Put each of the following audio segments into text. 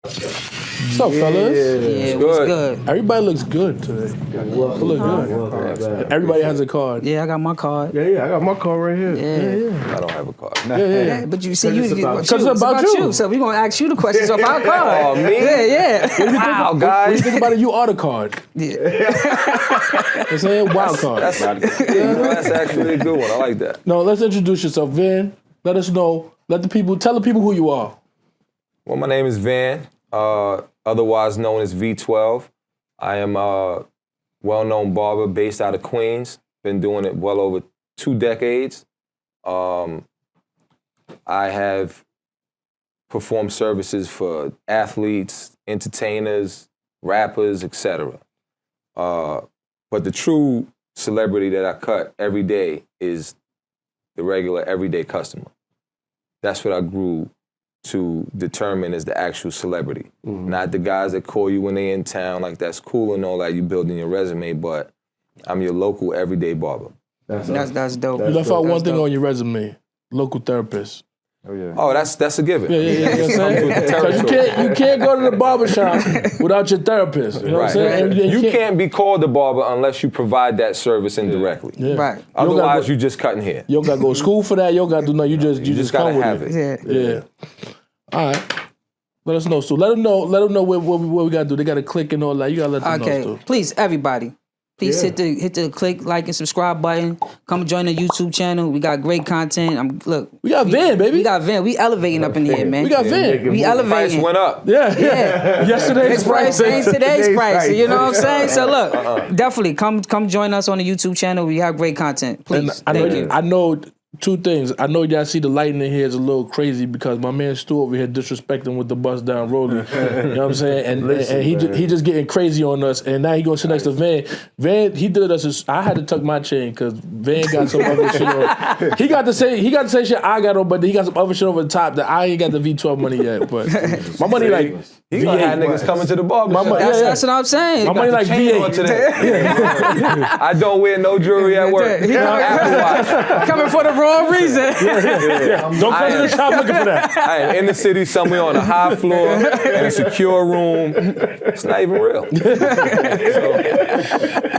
What's up, fellas? Yeah, what's good? Everybody looks good today. Look good. Everybody has a card. Yeah, I got my card. Yeah, I got my card right here. Yeah. I don't have a card. Yeah, but you see, Because it's about you. So we're gonna ask you the questions off our card. Oh, me? Yeah. Wow, When guys. you think about it, you are the card. Yeah. I'm saying wild card. That's actually a good one. I like that. No, let's introduce yourself, Van. Let us know. Tell the people who you are. Well, my name is Van, otherwise known as V12. I am a well-known barber based out of Queens. Been doing it well over 2 decades. I have performed services for athletes, entertainers, rappers, etc. But the true celebrity that I cut every day is the regular, everyday customer. That's what I grew to determine as the actual celebrity. Not the guys that call you when they in town, like that's cool and all that, you building your resume, but I'm your local everyday barber. That's dope. You left out one thing on your resume. Local therapist. Oh yeah. Oh, that's a given. Yeah. You know what I'm saying? 'Cause you can't go to the barbershop without your therapist. You know what I'm saying? And You can't be called a barber unless you provide that service indirectly. Yeah. Right. Otherwise, you just cutting hair. You don't gotta go to school for that. You don't gotta do nothing. You just gotta come with have it. Yeah. Yeah. All right. Let us know. So let them know what we gotta do. They gotta click and all that. You gotta let them know. Okay. Stu. Please, everybody. Please hit the click, like, and subscribe button. Come join the YouTube channel. We got great content. We got Van, baby. We got Van. We elevating up in here, man. We got Van. We Price elevating. went up. Yeah. Yesterday's This price ain't today's price. You know what I'm saying? Yeah. So look, definitely come join us on the YouTube channel. We have great content. Please. Thank you. I know 2 things. I know y'all see the lighting in here is a little crazy because my man Stu over here disrespecting with the bust down rolling. You know what I'm saying? And he just getting crazy on us. And now he gonna sit next to Van. Van, he did us. I had to tuck my chain because Van got some other shit on. He got to say shit I got on, but he got some other shit over the top that I ain't got the V12 money yet. But my money like He gonna have niggas coming to the barber shop. That's what I'm saying. my money like On V8. today. I don't wear no jewelry at work. Apple Watch. Coming for the wrong reason. Don't come to the shop looking for that. I am in the city somewhere on a high floor in a secure room. It's not even real.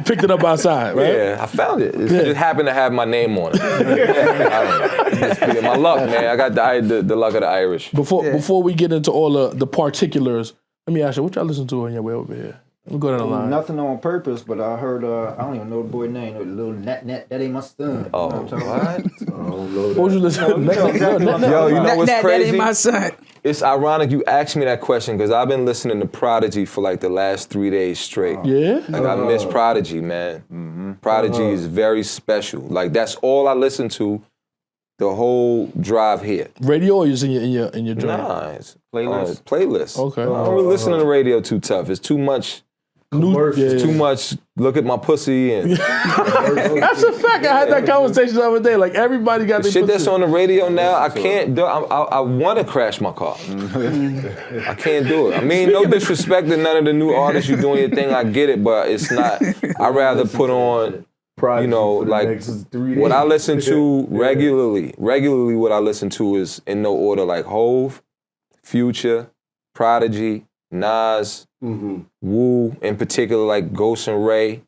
Picked it up outside, right? Yeah, I found it. It just happened to have my name on it. I don't know. Just my luck, man. I got the luck of the Irish. Before we get into all the particulars, let me ask you, what y'all listen to on your way over here? Let me go down the line. Nothing on purpose, but I heard, I don't even know the boy's name, little Nat, that ain't my son. Oh, what? What was you listening to? Yo, you know what's That crazy? ain't my son. It's ironic you asked me that question because I've been listening to Prodigy for like the last 3 days straight. Yeah? Like I miss Prodigy, man. Prodigy is very special. Like that's all I listen to the whole drive here. Radio or is in your joint? Nah, it's Playlist? Playlist. Okay. I don't really listen to the radio too tough. It's too much. It's too much. Look at my pussy and That's a fact. I had that conversation the other day. Like everybody got the their shit that's pussy. on the radio now. I can't do. I want to crash my car. I can't do it. I mean, no disrespect to none of the new artists. You doing your thing. I get it, but it's not. I'd rather put on. You know, like what I listen to regularly. Regularly, what I listen to is in no order, like Hove, Future, Prodigy, Nas, Wu, in particular, like Ghost and Ray.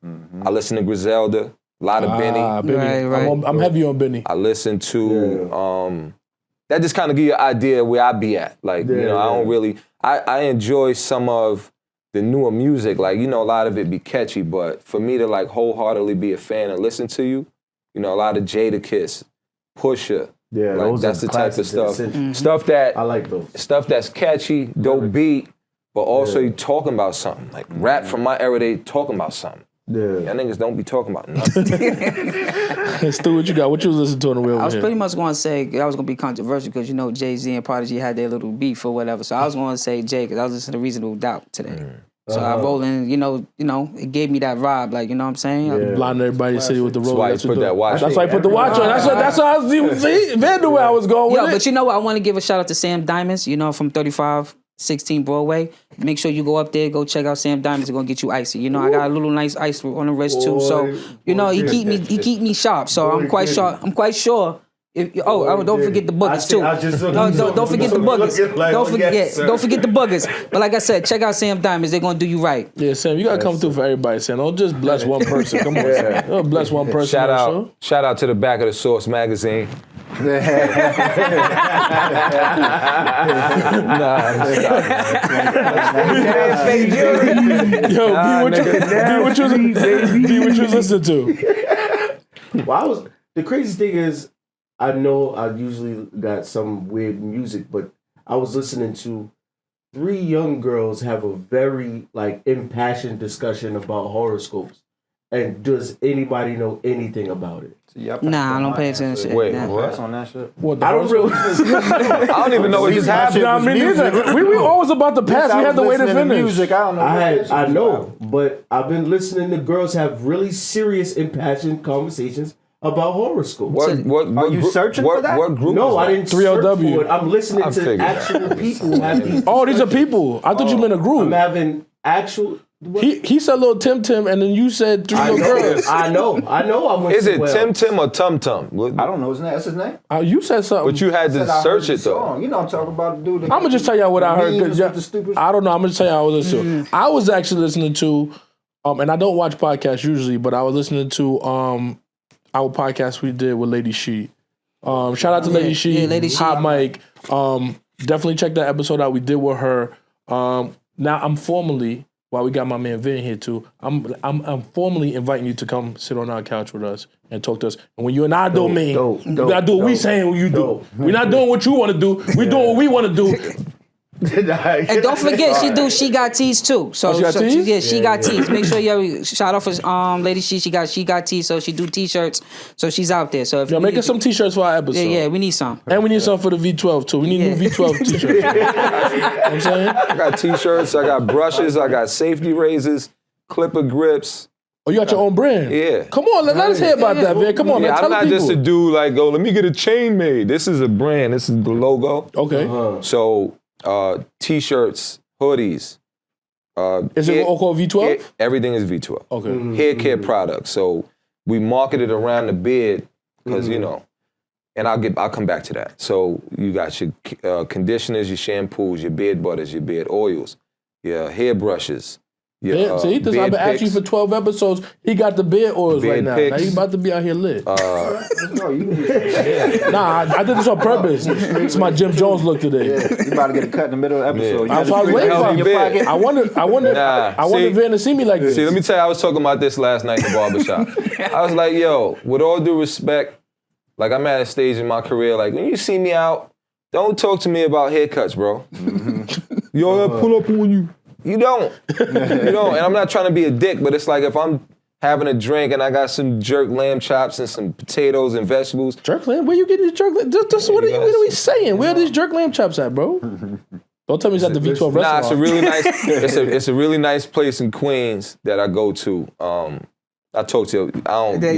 I listen to Griselda, a lot of Benny. Benny. Right. I'm heavy on Benny. I listen to that just kind of give you an idea where I be at. Like, you know, I don't really I enjoy some of the newer music, like, you know, a lot of it be catchy, but for me to like wholeheartedly be a fan and listen to you, you know, a lot of Jadakiss, Pusha, Yeah, like those that's are the type of classics stuff. that sit- Stuff that I like those. stuff that's catchy, dope beat, but also you talking about something. Like rap from my era, they talking about something. Yeah. Y'all niggas don't be talking about nothing. Stu, what you got? What you was listening to on the way over I was here? pretty much going to say, I was going to be controversial because, you know, Jay-Z and Prodigy had their little beef or whatever. So I was going to say Jay because I was listening to Reasonable Doubt today. So I rolled in, you know, it gave me that vibe, like, you know what I'm saying? Blinding everybody in the city with the road. That's why you put that watch. That's why I put the watch on. That's what I was even see. Van knew where I was going with Yo, it. but you know what? I want to give a shout out to Sam Diamonds, you know, from 3516 Broadway. Make sure you go up there, go check out Sam Diamonds. They're gonna get you icy. You know, I got a little nice ice on the wrist too. So, you know, he keep me sharp. So I'm quite sure Don't forget the boogers too. Don't forget the boogers. Don't forget the boogers. But like I said, check out Sam Diamonds. They're gonna do you right. Yeah, Sam, you gotta come through for everybody, Sam. Don't just bless one person. Come on, Sam. Don't bless one person. Shout out to the back of the Source magazine. Yo, be what you was listening to. Well, the crazy thing is, I know I usually got some weird music, but I was listening to 3 young girls have a very impassioned discussion about horoscopes. And does anybody know anything about it? Nah, I don't pay attention to shit. Wait, What? On that shit? What, I don't really. I don't even know what just happened. I mean, we were always about to pass. We had to wait to finish. Music, I don't know. I know, but I've been listening to girls have really serious, impassioned conversations about horoscopes. What Are you searching for that? What group? No, I didn't search 3LW. for it. I'm listening to actual people who have these. Oh, these are people. I thought you meant a group. I'm having actual. He said little Tim, and then you said 3 little girls. I know. I went. Is it well. Tim or Tum Tum? I don't know his name. That's his name. You said something. But you had to search it though. Song. You know, I'm talking about the dude. I'm gonna just tell y'all what I heard. Cause I don't know. I'm gonna tell y'all what I was listening to. I was actually listening to, and I don't watch podcasts usually, but I was listening to our podcast we did with Lady She. Shout out to Lady She. Yeah, Lady She. Hot Mic. Definitely check that episode out we did with her. Now I'm formally. While we got my man Vin here too, I'm formally inviting you to come sit on our couch with us and talk to us. And when you and I domain, we gotta do what we saying you do. We're not doing what you want to do. We doing what we want to do. And don't forget, she got tees too. So, she got tees? Yeah, she got tees. Make sure you shout out for Lady She. She got tees, so she do t-shirts. So she's out there. So if make us some t-shirts for our episode. Yeah, we need some. And we need some for the V12 too. We need new V12 t-shirts. You know what I'm saying? I got t-shirts, I got brushes, I got safety razors, clipper grips. Oh, you got your own brand? Yeah. Come on, let us hear about that, man. Come on, man. I'm Tell not the people. just a dude like, let me get a chain made. This is a brand. This is the logo. Okay. So, t-shirts, hoodies. Is it all called V12? Everything is V12. Okay. Hair care products. So we market it around the beard because, you know, and I'll come back to that. So you got your conditioners, your shampoos, your beard butters, your beard oils, your hair brushes. Yeah, see, I've been asking you for 12 episodes. He got the beard oils right now. Now you about to be out here lit. Nah, I did this on purpose. It's my Jim Jones look today. Yeah, you about to get a cut in the middle of the episode. I was waiting for him. I wanted Van to see me like this. See, let me tell you, I was talking about this last night in the barbershop. I was like, yo, with all due respect, like I'm at a stage in my career, like when you see me out, don't talk to me about haircuts, bro. Yo, I pull up on you. You don't. And I'm not trying to be a dick, but it's like if I'm having a drink and I got some jerk lamb chops and some potatoes and vegetables. Jerk lamb? Where you getting these jerk lamb? What are we saying? Where are these jerk lamb chops at, bro? Don't tell me it's at the V12 restaurant. Nah, it's a really nice. it's a really nice place in Queens that I go to. I talked to you. I don't be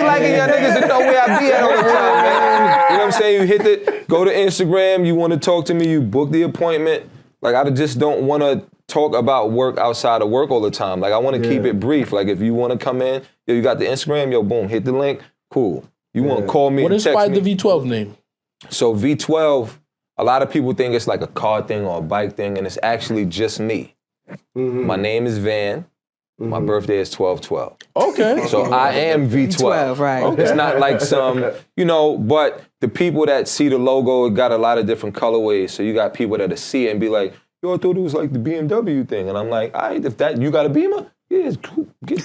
liking y'all niggas to know where I be at all the time, man. You know what I'm saying? You go to Instagram, you want to talk to me, you book the appointment. Like, I just don't want to talk about work outside of work all the time. Like, I want to keep it brief. Like, if you want to come in, you got the Instagram, boom, hit the link, cool. You want to call me and text me. What inspired the V12 name? So V12, a lot of people think it's like a car thing or a bike thing, and it's actually just me. My name is Van. My birthday is 12/12. Okay. So I am V12. Right. Okay. It's not like some, but the people that see the logo, it got a lot of different colorways. So you got people that see it and be like, yo, I thought it was like the BMW thing. And I'm like, all right, if that, you got a Beamer? Yeah, it's cool. Cool.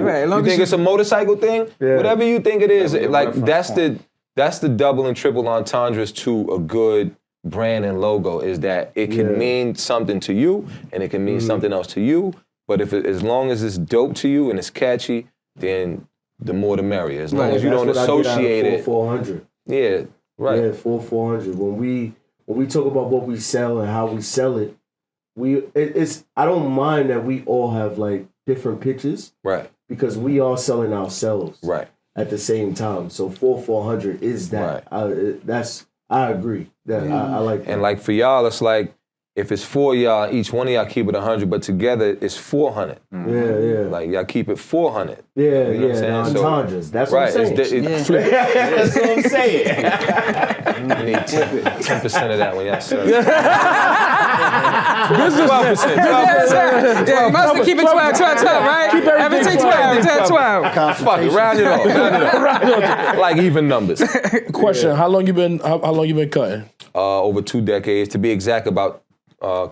Right, you think it's a motorcycle thing? Yeah. Whatever you think it is, like that's the double and triple entendres to a good brand and logo, is that it can mean something to you and it can mean something else to you. But as long as it's dope to you and it's catchy, then the more the merrier. As long as you don't associate it. 400. Yeah, right. Yeah, 400. When we talk about what we sell and how we sell it, I don't mind that we all have like different pitches. Right. Because we are selling ourselves. Right. At the same time. So 400 is that. Right. I agree. I like that. And like for y'all, it's like if it's 4 of y'all, each one of y'all keep it 100, but together it's 400. Yeah. Like y'all keep it 400. Yeah, You know what I'm saying? entendres. That's Right. what I'm saying. That's what I'm saying. You need 10% of that when y'all serve. Business 12%. Yeah, you must keep it 12, right? Keep everything Everything 12. Fuck it, round it off. Like even numbers. Question: How long you been cutting? Over 2 decades, to be exact, about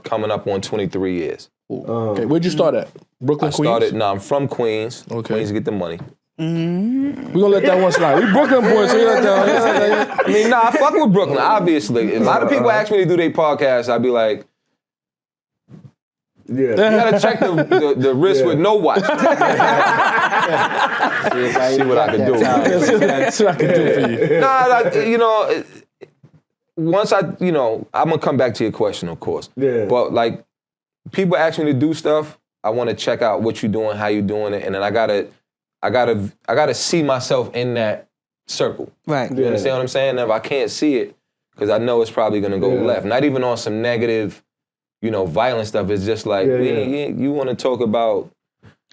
coming up on 23 years. Okay, where'd you start at? Brooklyn, Queens? I'm from Queens. Okay. Queens get the money. We gonna let that one slide. We Brooklyn boys, so we let that. I mean, I fuck with Brooklyn, obviously. A lot of people ask me to do their podcast, I'd be like, you gotta check the wrist with no watch. See what I can do. That's what I can do for you. Nah, once I'm gonna come back to your question, of course. Yeah. But like, people ask me to do stuff, I want to check out what you're doing, how you're doing it, and then I gotta see myself in that circle. Right. You understand what I'm saying? If I can't see it, because I know it's probably gonna go left. Not even on some negative, violent stuff. It's just like you want to talk about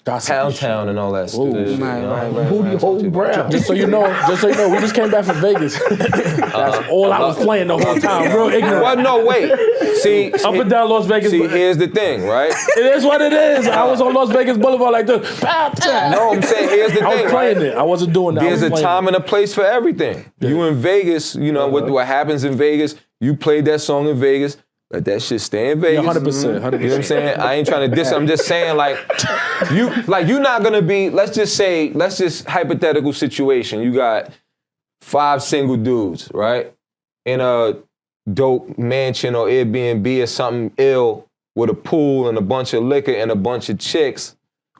Pound Town and all that stuff. Right. Booty hole brown. Just so you know, we just came back from Vegas. That's all I was playing the whole time. Real ignorant. Well, no, wait. See, Up and down Las Vegas. See, here's the thing, right? It is what it is. I was on Las Vegas Boulevard like this. No, I'm saying here's the I thing, was playing right? it. I wasn't doing that. There's a time and a place for everything. You in Vegas, what happens in Vegas, you played that song in Vegas, let that shit stay in Vegas. 100%. You know what I'm saying? I ain't trying to diss. I'm just saying, you're not gonna be, let's just hypothetical situation. You got 5 single dudes, right? In a dope mansion or Airbnb or something ill with a pool and a bunch of liquor and a bunch of chicks.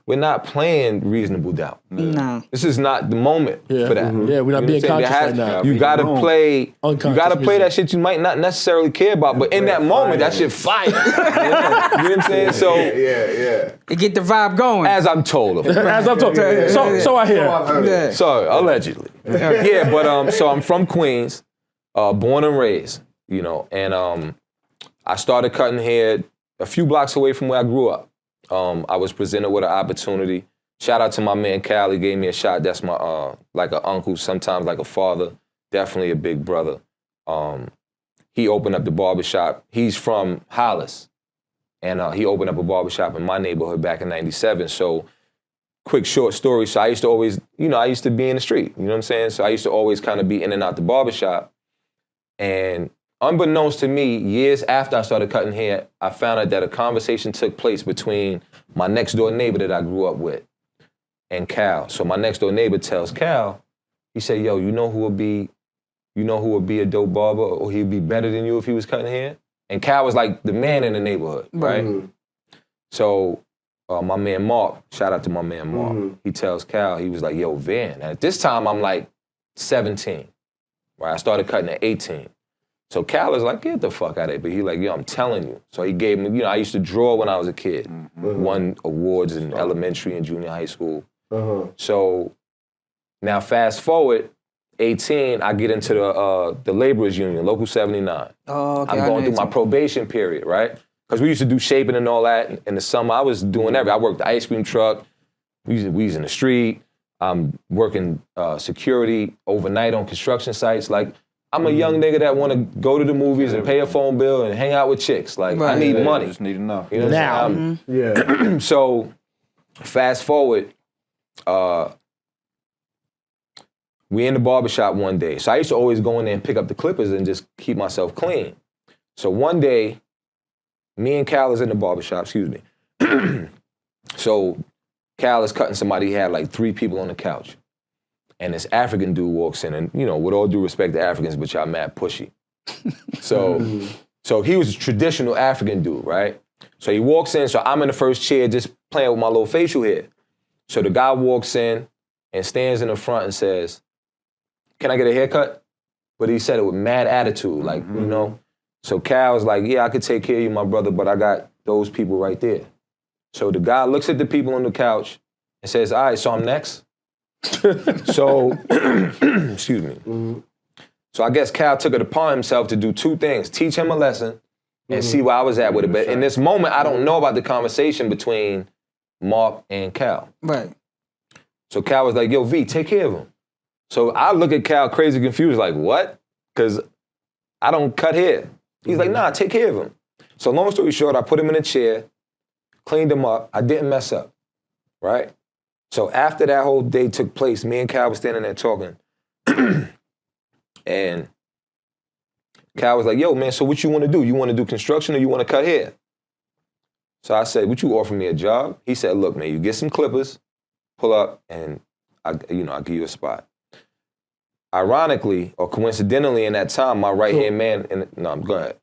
We're not playing Reasonable Doubt. No. This is not the moment for that. Yeah, we're not being conscious right now. You gotta play. You gotta play that shit you might not necessarily care about, but in that moment, that shit fire. You know what I'm saying? So It get the vibe going. as I'm told. As I'm talking. So I hear. Yeah. So allegedly. Yeah, but so I'm from Queens, born and raised, and I started cutting hair a few blocks away from where I grew up. I was presented with an opportunity. Shout out to my man Cal, he gave me a shot. That's my like an uncle, sometimes like a father, definitely a big brother. He opened up the barbershop. He's from Hollis, and he opened up a barbershop in my neighborhood back in '97. So, quick short story. So I used to always, I used to be in the street. You know what I'm saying? So I used to always kind of be in and out the barbershop, and unbeknownst to me, years after I started cutting hair, I found out that a conversation took place between my next door neighbor that I grew up with and Cal. So my next door neighbor tells Cal, he said, yo, you know who would be a dope barber, or he'd be better than you if he was cutting hair? And Cal was like the man in the neighborhood, right? Mm-hmm. So my man Mark, shout out to my man Mark, he tells Cal, he was like, yo, Van. And at this time, I'm like 17, right? I started cutting at 18. So Cal is like, get the fuck out of here. But he like, yo, I'm telling you. So he gave me, I used to draw when I was a kid. Won awards in elementary and junior high school. So now fast forward, 18, I get into the laborers union, Local 79. Oh, okay. I'm going through my probation period, right? Because we used to do shaping and all that. In the summer, I was doing everything. I worked the ice cream truck. We was in the street. I'm working security overnight on construction sites. Like, I'm a young nigga that want to go to the movies and pay a phone bill and hang out with chicks. Like, I need money. Just need enough. You know Now. Yeah. So, fast forward, we in the barbershop one day. So I used to always go in there and pick up the clippers and just keep myself clean. So one day, me and Cal is in the barbershop, excuse me. So Cal is cutting somebody, he had like 3 people on the couch. And this African dude walks in, and with all due respect to Africans, but y'all mad pushy. So he was a traditional African dude, right? So he walks in, so I'm in the first chair just playing with my little facial hair. So the guy walks in and stands in the front and says, can I get a haircut? But he said it with mad attitude, like, So Cal's like, yeah, I could take care of you, my brother, but I got those people right there. So the guy looks at the people on the couch and says, all right, so I'm next. So, excuse me. So I guess Cal took it upon himself to do 2 things. Teach him a lesson and see where I was at with it. But in this moment, I don't know about the conversation between Mark and Cal. Right. So Cal was like, yo, V, take care of him. So I look at Cal crazy confused, like, what? Because I don't cut hair. He's like, nah, take care of him. So long story short, I put him in a chair, cleaned him up. I didn't mess up, right? So after that whole day took place, me and Cal was standing there talking. And Cal was like, yo, man, so what you want to do? You want to do construction or you want to cut hair? So I said, would you offer me a job? He said, look, man, you get some clippers, pull up, and I'll give you a spot. Ironically, or coincidentally, in that time, my right-hand man, go ahead.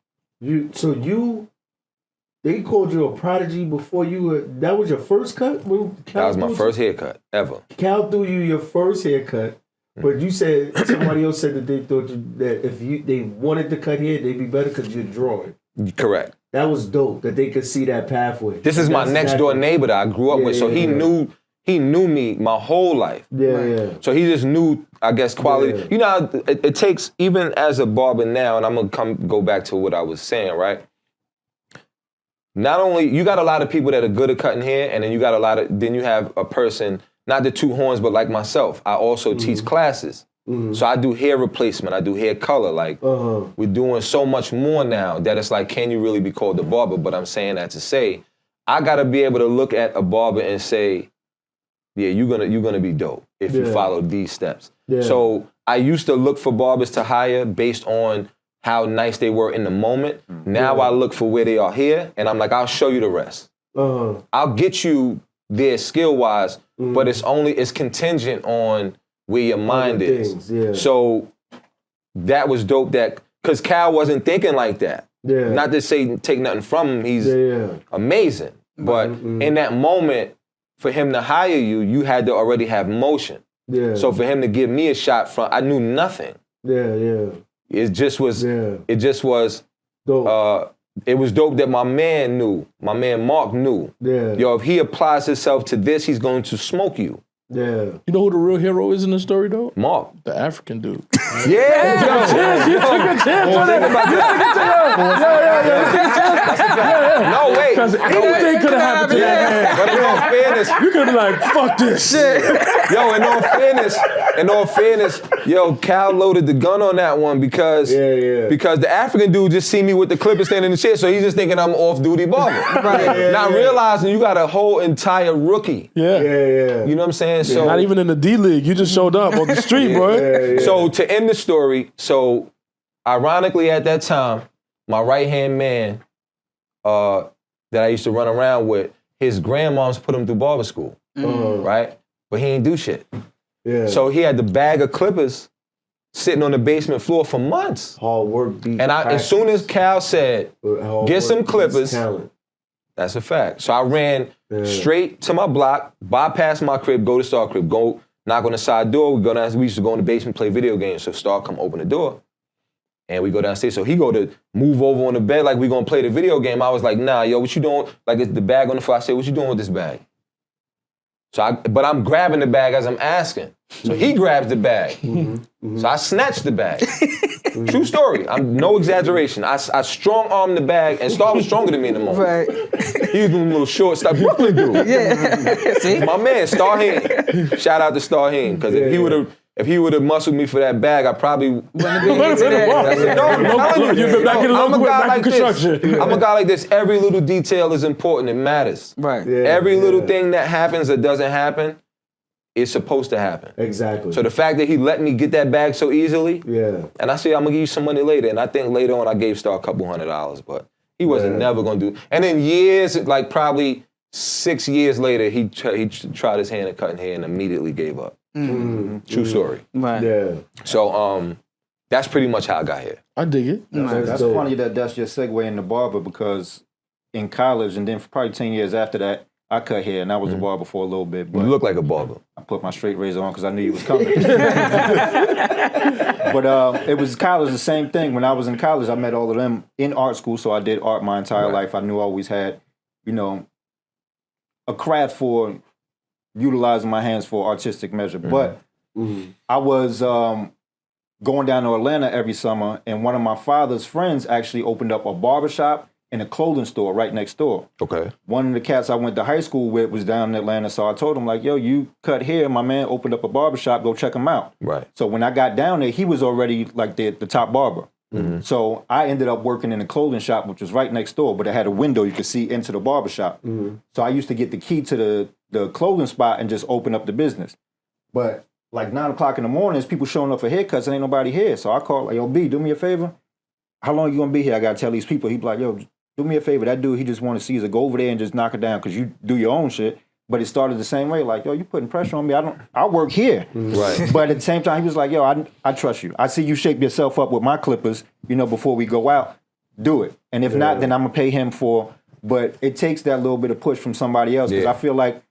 They called you a prodigy before you were, that was your first cut? That was my first haircut, ever. Cal threw you your first haircut, but you said, somebody else said that they thought that if they wanted to cut hair, they'd be better because you're drawing. Correct. That was dope, that they could see that pathway. This is my next door neighbor that I grew up with, so he knew me my whole life. Yeah. So he just knew, I guess, quality. Yeah. You know, it takes, even as a barber now, and I'm gonna go back to what I was saying, right? Not only, you got a lot of people that are good at cutting hair, and then you have a person, not the two horns, but like myself. I also teach classes. So I do hair replacement, I do hair color. Like, we're doing so much more now that it's like, can you really be called a barber? But I'm saying that to say, I gotta be able to look at a barber and say, yeah, you're gonna be dope if you follow these steps. Yeah. So I used to look for barbers to hire based on how nice they were in the moment. Now I look for where they are here, and I'm like, I'll show you the rest. I'll get you there skill-wise, but it's contingent on where your mind is. Yeah. So that was dope because Cal wasn't thinking like that. Yeah. Not to say take nothing from him, he's amazing. But in that moment, for him to hire you, you had to already have motion. Yeah. So for him to give me a shot I knew nothing. Yeah. It just was dope. It was dope that my man Mark knew. Yeah. Yo, if he applies himself to this, he's going to smoke you. Yeah. You know who the real hero is in the story, though? Mark. The African dude. Yeah. You took a chance on that. No, wait. Because anything could have happened to that man. But in all fairness, you could be like, fuck this shit. Yo, in all fairness, yo, Cal loaded the gun on that one because the African dude just see me with the clipper standing in the chair, so he's just thinking I'm off-duty barber. Not realizing you got a whole entire rookie. Yeah. You know what I'm saying? So not even in the D League. You just showed up on the street, bro. So to end the story, ironically at that time, my right-hand man that I used to run around with, his grandmoms put him through barber school, right? But he ain't do shit. Yeah. So he had the bag of clippers sitting on the basement floor for months. Hard work beats as soon as Cal said, get some clippers, that's a fact. So I ran straight to my block, bypass my crib, go to Star crib, go knock on the side door. We used to go in the basement, play video games. So Star come open the door, and we go downstairs. So he go to move over on the bed like we gonna play the video game. I was like, nah, yo, what you doing? Like it's the bag on the floor. I said, what you doing with this bag? But I'm grabbing the bag as I'm asking. So he grabs the bag. So I snatched the bag. True story. No exaggeration. I strong-armed the bag, and Star was stronger than me in the moment. Right. He was doing a little short stuff. Brooklyn dude. Yeah. See? My man, Star Hain. Shout out to Star Hain, because if he would have muscled me for that bag, I probably wouldn't have been into that. I'm a guy like this. Every little detail is important. It matters. Right. Yeah, every little thing that happens that doesn't happen, it's supposed to happen. Exactly. So the fact that he let me get that bag so easily, and I said, I'm gonna give you some money later, and I think later on I gave Star a couple $100, but he wasn't never gonna do. And then years, like probably 6 years later, he tried his hand at cutting hair and immediately gave up. True story. Right. Yeah. So that's pretty much how I got here. I dig it. That's funny that's your segue into barber, because in college and then for probably 10 years after that, I cut hair and I was a barber for a little bit. But you look like a barber. I put my straight razor on because I knew you was coming. But it was college, the same thing. When I was in college, I met all of them in art school, so I did art my entire life. I knew I always had, a craft for utilizing my hands for artistic measure. But I was going down to Atlanta every summer, and one of my father's friends actually opened up a barbershop in a clothing store right next door. Okay. One of the cats I went to high school with was down in Atlanta, so I told him, like, yo, you cut hair, my man opened up a barbershop, go check him out. Right. So when I got down there, he was already like the top barber. So I ended up working in a clothing shop, which was right next door, but it had a window you could see into the barbershop. So I used to get the key to the clothing spot and just open up the business. But like 9 o'clock in the morning, there's people showing up for haircuts and ain't nobody here. So I called, like, yo, B, do me a favor. How long you gonna be here? I gotta tell these people. He be like, yo, do me a favor. That dude, he just want to see us go over there and just knock it down because you do your own shit. But it started the same way. Like, yo, you putting pressure on me. I work here. Right. But at the same time, he was like, yo, I trust you. I see you shape yourself up with my clippers, before we go out. Do it. And if not, then I'm going to pay him for. But it takes that little bit of push from somebody else. Because I feel like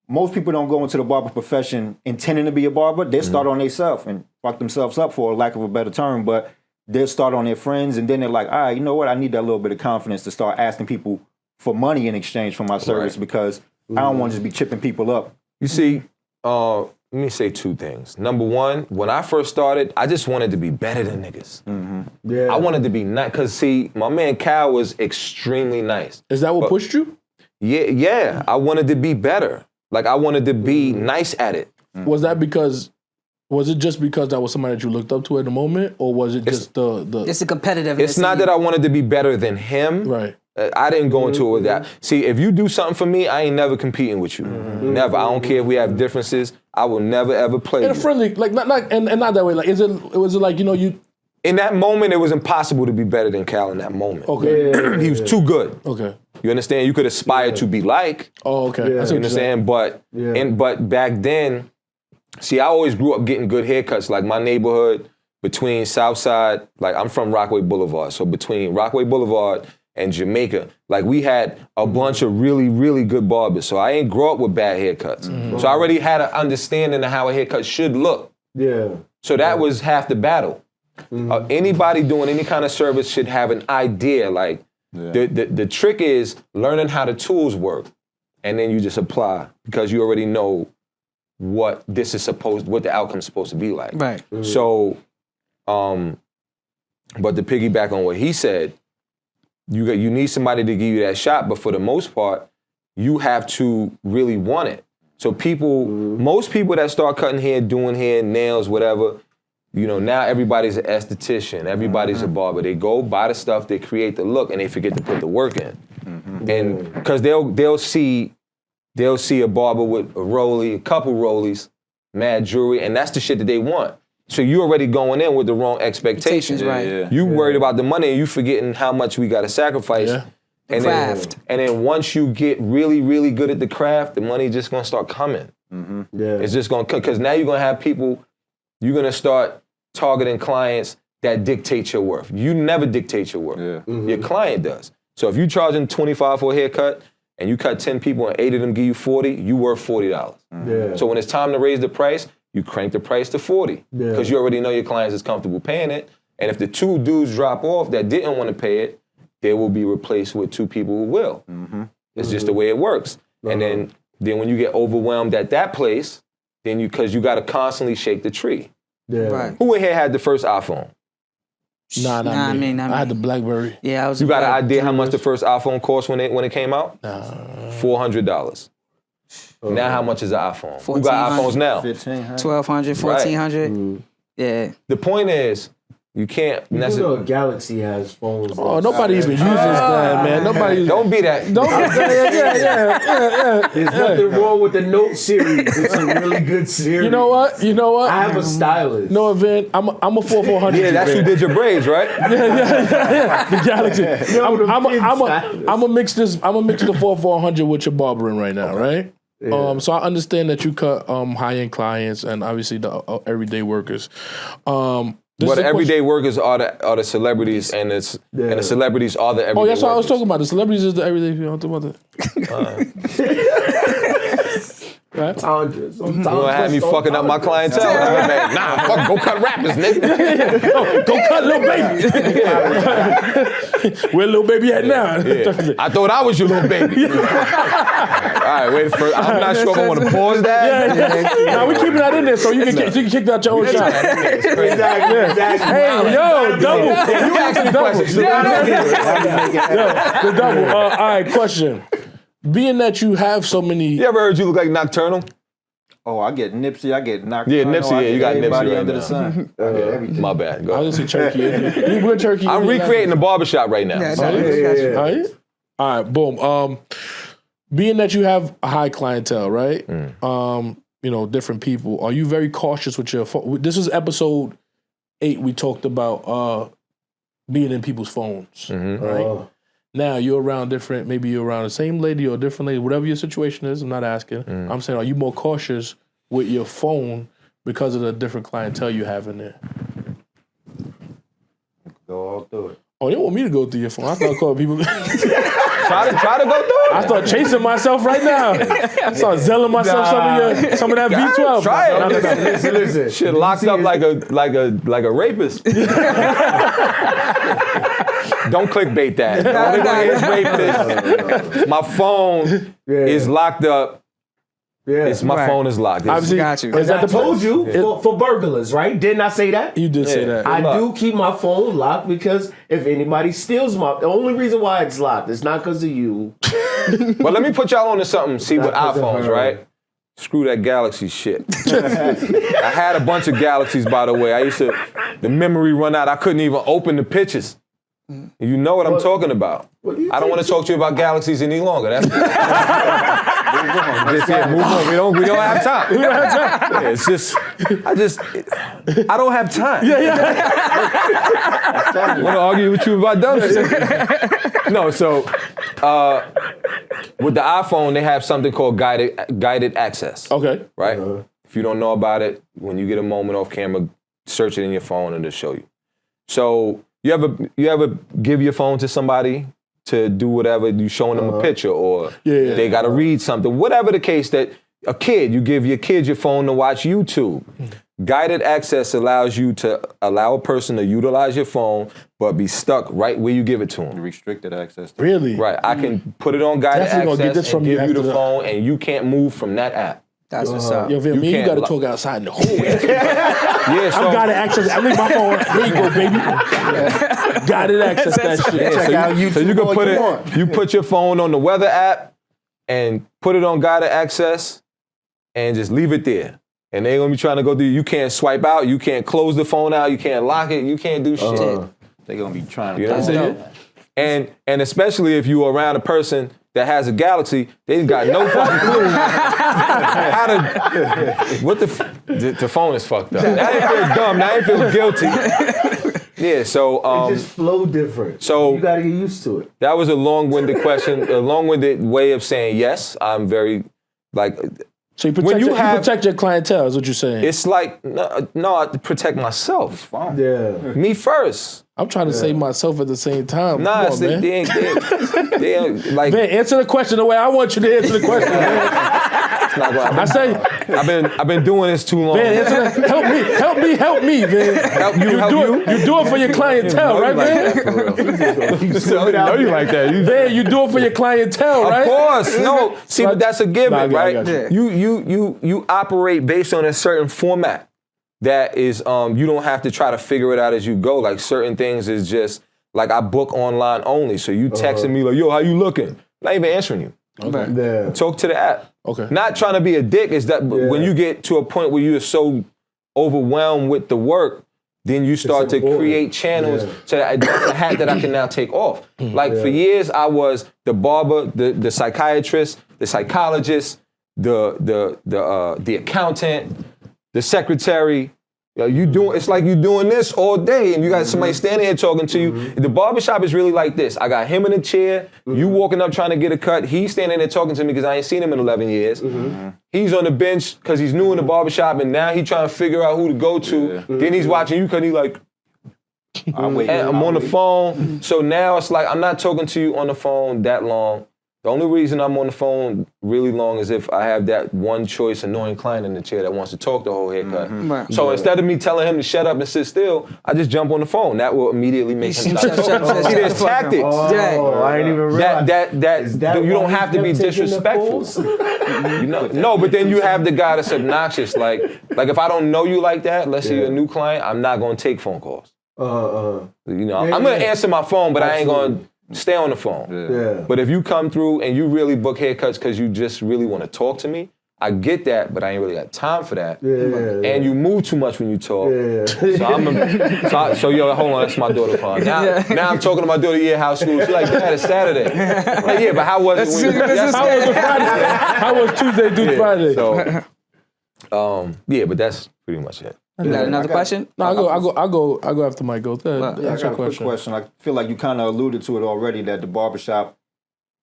most people don't go into the barber profession intending to be a barber. They start on themselves and fuck themselves up, for lack of a better term. But they'll start on their friends. And then they're like, all right, you know what? I need that little bit of confidence to start asking people for money in exchange for my service because I don't want to just be chipping people up. You see, let me say 2 things. Number one, when I first started, I just wanted to be better than niggas. Yeah. I wanted to be nice, because see, my man Cal was extremely nice. Is that what pushed you? Yeah, I wanted to be better. Like, I wanted to be nice at it. Was it just because that was somebody that you looked up to at the moment, or was it just the? It's a competitive. It's not that I wanted to be better than him. Right. I didn't go into it with that. See, if you do something for me, I ain't never competing with you. Never. I don't care if we have differences. I will never ever play In a you. friendly, like not and not that way. Like, was it like you? In that moment, it was impossible to be better than Cal in that moment. Okay. He was too good. Okay. You understand? You could aspire to be like. Oh, okay. Yeah. I see You what you're saying. understand? But back then, see, I always grew up getting good haircuts. Like, my neighborhood between Southside, like, I'm from Rockaway Boulevard, so between Rockaway Boulevard and Jamaica, like, we had a bunch of really, really good barbers. So I ain't grow up with bad haircuts. So I already had an understanding of how a haircut should look. Yeah. So that was half the battle. Anybody doing any kind of service should have an idea. Like, the trick is learning how the tools work, and then you just apply, because you already know what the outcome's supposed to be like. Right. So, but to piggyback on what he said, you need somebody to give you that shot, but for the most part, you have to really want it. So most people that start cutting hair, doing hair, nails, whatever, now everybody's an esthetician, everybody's a barber. They go buy the stuff, they create the look, and they forget to put the work in. And because they'll see a barber with a couple rollies, mad jewelry, and that's the shit that they want. So you already going in with the wrong expectations. Right. You worried about the money, and you forgetting how much we got to sacrifice. Yeah. And Craft. then once you get really, really good at the craft, the money just gonna start coming. Yeah. It's just gonna come, because now you're gonna have people. You're gonna start targeting clients that dictate your worth. You never dictate your worth. Your client does. So if you're charging $25 for a haircut and you cut 10 people and 8 of them give you $40, you worth $40. Yeah. So when it's time to raise the price, you crank the price to $40 because you already know your clients is comfortable paying it. And if the 2 dudes drop off that didn't want to pay it, they will be replaced with 2 people who will. It's just the way it works. And then when you get overwhelmed at that place, then because you got to constantly shake the tree. Yeah. Right. Who in here had the first iPhone? Nah, not me. I had the BlackBerry. Yeah, I was. You got an idea how much the first iPhone cost when it came out? $400. Now how much is an iPhone? Who got iPhones now? 1,500. 1,200, 1,400. Yeah. The point is, you can't You know necessarily. Galaxy has phones. Oh, nobody even uses that, man. Nobody. Don't be that. Don't. Yeah. There's nothing wrong with the Note series. It's a really good series. You know what? I have a stylist. No event. I'm a 4400. Yeah, that's who did your braids, right? The Galaxy. Yo, I'm gonna mix this. I'm gonna mix the 4400 with your barbering right now, right? Yeah. So I understand that you cut high end clients and obviously the everyday workers. But the everyday workers are the celebrities, and the celebrities are the everyday Oh, that's what I was workers. talking about. The celebrities is the everyday people. I'm talking about that. Right? Tundras. You gonna have me fucking up my clientele? Nah, fuck, go cut rappers, nigga. Go cut Lil Baby. Where Lil Baby at now? Yeah. I thought I was your little baby. All right, wait. I'm not sure if I want to pause that. Nah, we keeping that in there so you can kick out your own shot. Exactly. Hey, yo, double. You asked me questions. The double. All right, question. Being that you have so many, You ever heard you look like Nocturnal? Oh, I get Nipsey, I get knocked. Yeah, Nipsey, yeah, you got everybody Nipsey right under now. the sun. I get everything. My bad. Go I ahead. was just Turkey. You with Turkey? I'm recreating the barbershop right now. Yeah, So- no, I got you. All right. All right. Boom. Being that you have a high clientele, right? Different people. Are you very cautious with your phone? This is episode 8. We talked about being in people's phones, right? Now you're around maybe you're around the same lady or a different lady, whatever your situation is. I'm not asking. I'm saying, are you more cautious with your phone because of the different clientele you have in there? Go all through it. Oh, you don't want me to go through your phone? I start calling people. Try to go through it. I start chasing myself right now. I start zelling myself some of that V12. Try it. Listen. Shit locked up like a rapist. Don't clickbait that. All they gonna hear is rapist. My phone is locked up. Yeah. My phone is locked. Obviously, Got you. Is that I the told you for burglars, right? Didn't I say that? You did say that. I locked. do keep my phone locked because if anybody steals the only reason why it's locked is not because of you. But let me put y'all on to something. See, with Not 'cause of iPhones, her. right? Screw that Galaxy shit. I had a bunch of Galaxies, by the way. The memory run out. I couldn't even open the pictures. You know what I'm talking about. I don't want to talk to you about Galaxies any longer. That's move on. We don't have time. Yeah, it's just, I don't have time. I want to argue with you about dumb shit. No, so with the iPhone, they have something called guided access. Okay. Right? If you don't know about it, when you get a moment off camera, search it in your phone and it'll show you. So you ever give your phone to somebody to do whatever, you showing them a picture or they got to read something, whatever the case, that a kid, you give your kid your phone to watch YouTube. Guided access allows you to allow a person to utilize your phone, but be stuck right where you give it to them. Restricted access. Really? Right, I can put it on guided Definitely gonna get access this from and you give you after the the- phone, and you can't move from that app. That's what's up. Yo, Vin, You me and you can't got to li- talk outside in the hallway. Yeah, so I got to access. I leave my phone. Here you go, baby. Got it. Access that shit. so you can put you put your phone on the weather app and put it on guided access and just leave it there. And they're gonna be trying to go through. You can't swipe out. You can't close the phone out. You can't lock it. You can't do shit. They're gonna be trying to. You know what I'm saying? And especially if you are around a person that has a Galaxy, they got no fucking clue how to. The phone is fucked up. Now they feel dumb. Now they feel guilty. Yeah, so It just flow different. so- you gotta get used to it. that was a long-winded question, a long-winded way of saying yes. I'm very So you When protect your clientele, is what you're saying. it's like no, I protect myself. Yeah. Me first. I'm trying to save myself at the same time. Nah, Come on, man. they ain't like. Man, answer the question the way I want you to answer the question, man. It's not gonna- I say, I've been doing this too long. man, answer the, help me, man. Help you. You do it for your clientele, right, man? I know you like that. Man, you do it for your clientele, right? Of course, no. See, but that's a given, Nah, I right? got you. You operate based on a certain format. That is, you don't have to try to figure it out as you go. Like certain things is just like I book online only. So you texting me like, yo, how you looking? Not even answering you. Okay. Yeah. Talk to the app. Okay. Not trying to be a dick. Is that when you get to a point where you're so overwhelmed with the work, then you start to important. create channels. So that's a hat that I can now take off. Like for years, I was the barber, the psychiatrist, the psychologist, the accountant, the secretary. It's like you doing this all day, and you got somebody standing here talking to you. The barbershop is really like this. I got him in a chair. You walking up trying to get a cut. He's standing there talking to me because I ain't seen him in 11 years. He's on the bench because he's new in the barbershop, and now he's trying to figure out who to go to. Then he's watching you because he's like, I'm on the phone. So now it's like I'm not talking to you on the phone that long. The only reason I'm on the phone really long is if I have that one choice annoying client in the chair that wants to talk the whole haircut. Right. So instead of me telling him to shut up and sit still, I just jump on the phone. That will immediately make him stop talking. See, there's tactics. Oh, I ain't even realize. That you don't have to be disrespectful. No, but then you have the guy that's obnoxious. Like if I don't know you like that, let's say you're a new client, I'm not gonna take phone calls. I'm gonna answer my phone, but I ain't gonna stay on the phone. Yeah. But if you come through and you really book haircuts because you just really want to talk to me, I get that, but I ain't really got time for that. And you move too much when you talk. So yo, hold on, that's my daughter calling. Now I'm talking to my daughter, how school? She's like, Dad, it's Saturday. I'm like, yeah, but how was it when How was Friday? How was Tuesday through Friday? So, but that's pretty much it. You got another question? No, I go after Mike goes. I got a quick question. I feel like you kind of alluded to it already, that the barbershop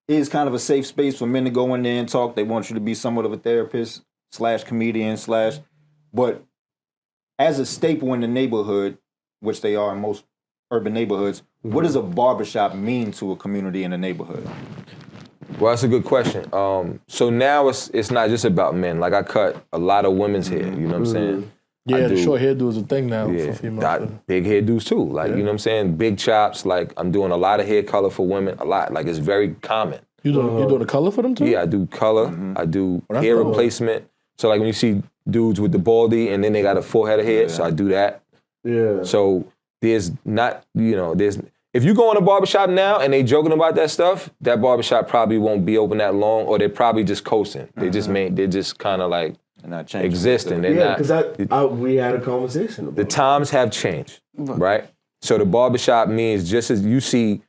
is kind of a safe space for men to go in there and talk. They want you to be somewhat of a therapist / comedian / but as a staple in the neighborhood, which they are in most urban neighborhoods, what does a barbershop mean to a community in a neighborhood? Well, that's a good question. So now it's not just about men. Like I cut a lot of women's hair, you know what I'm saying? Yeah, the short hairdo is a thing now for females. Big hairdos too. Like, you know what I'm saying? Big chops. Like, I'm doing a lot of hair color for women, a lot. Like, it's very common. You doing the color for them too? Yeah, I do color. I do hair replacement. So, like, when you see dudes with the baldy and then they got a full head of hair, so I do that. Yeah. So, there's not, if you go in a barbershop now and they joking about that stuff, that barbershop probably won't be open that long, or they're probably just coasting. They're just kind of like, not changing. Existing. Because we had a conversation about the times have changed, right? So the barbershop means just as you see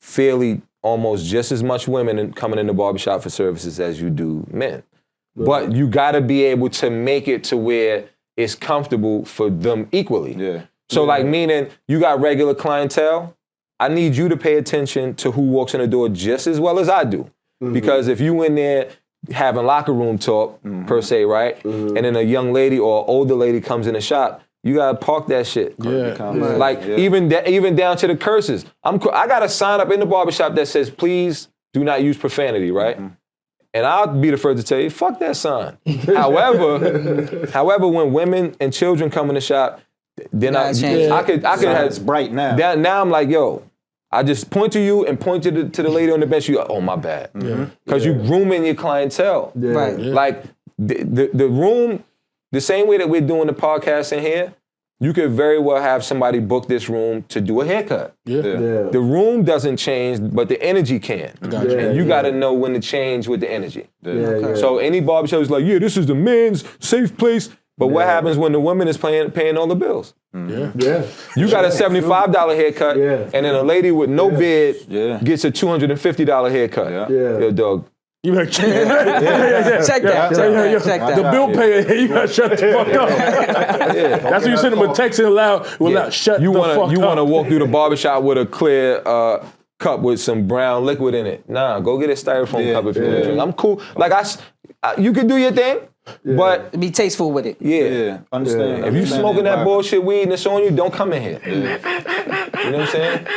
fairly almost just as much women coming in the barbershop for services as you do men. But you gotta be able to make it to where it's comfortable for them equally. Yeah. So like meaning you got regular clientele, I need you to pay attention to who walks in the door just as well as I do. Because if you in there having locker room talk, per se, right? And then a young lady or older lady comes in the shop, you gotta park that shit. Even down to the curses. I got a sign up in the barbershop that says, please do not use profanity, right? And I'll be the first to tell you, fuck that sign. However, when women and children come in the shop, then I could have, it's bright now. Now I'm like, yo, I just point to you and point to the lady on the bench. You go, oh, my bad. Because you grooming your clientele. Right. Like, the room, the same way that we're doing the podcast in here, you could very well have somebody book this room to do a haircut. The room doesn't change, but the energy can. And you got to know when to change with the energy. So any barbershop is like, yeah, this is the men's safe place. But what happens when the woman is paying all the bills? You got a $75 haircut, and then a lady with no beard gets a $250 haircut. Yo, dog. You better check that. Check that. The bill payer, you gotta shut the fuck up. That's when you send them a text and loud, shut the fuck up. You want to walk through the barbershop with a clear cup with some brown liquid in it. Nah, go get a styrofoam cup if you want to drink. I'm cool. Like, you can do your thing. But be tasteful with it. Understand. If you smoking that bullshit weed and it's on you, don't come in here. You know what I'm saying?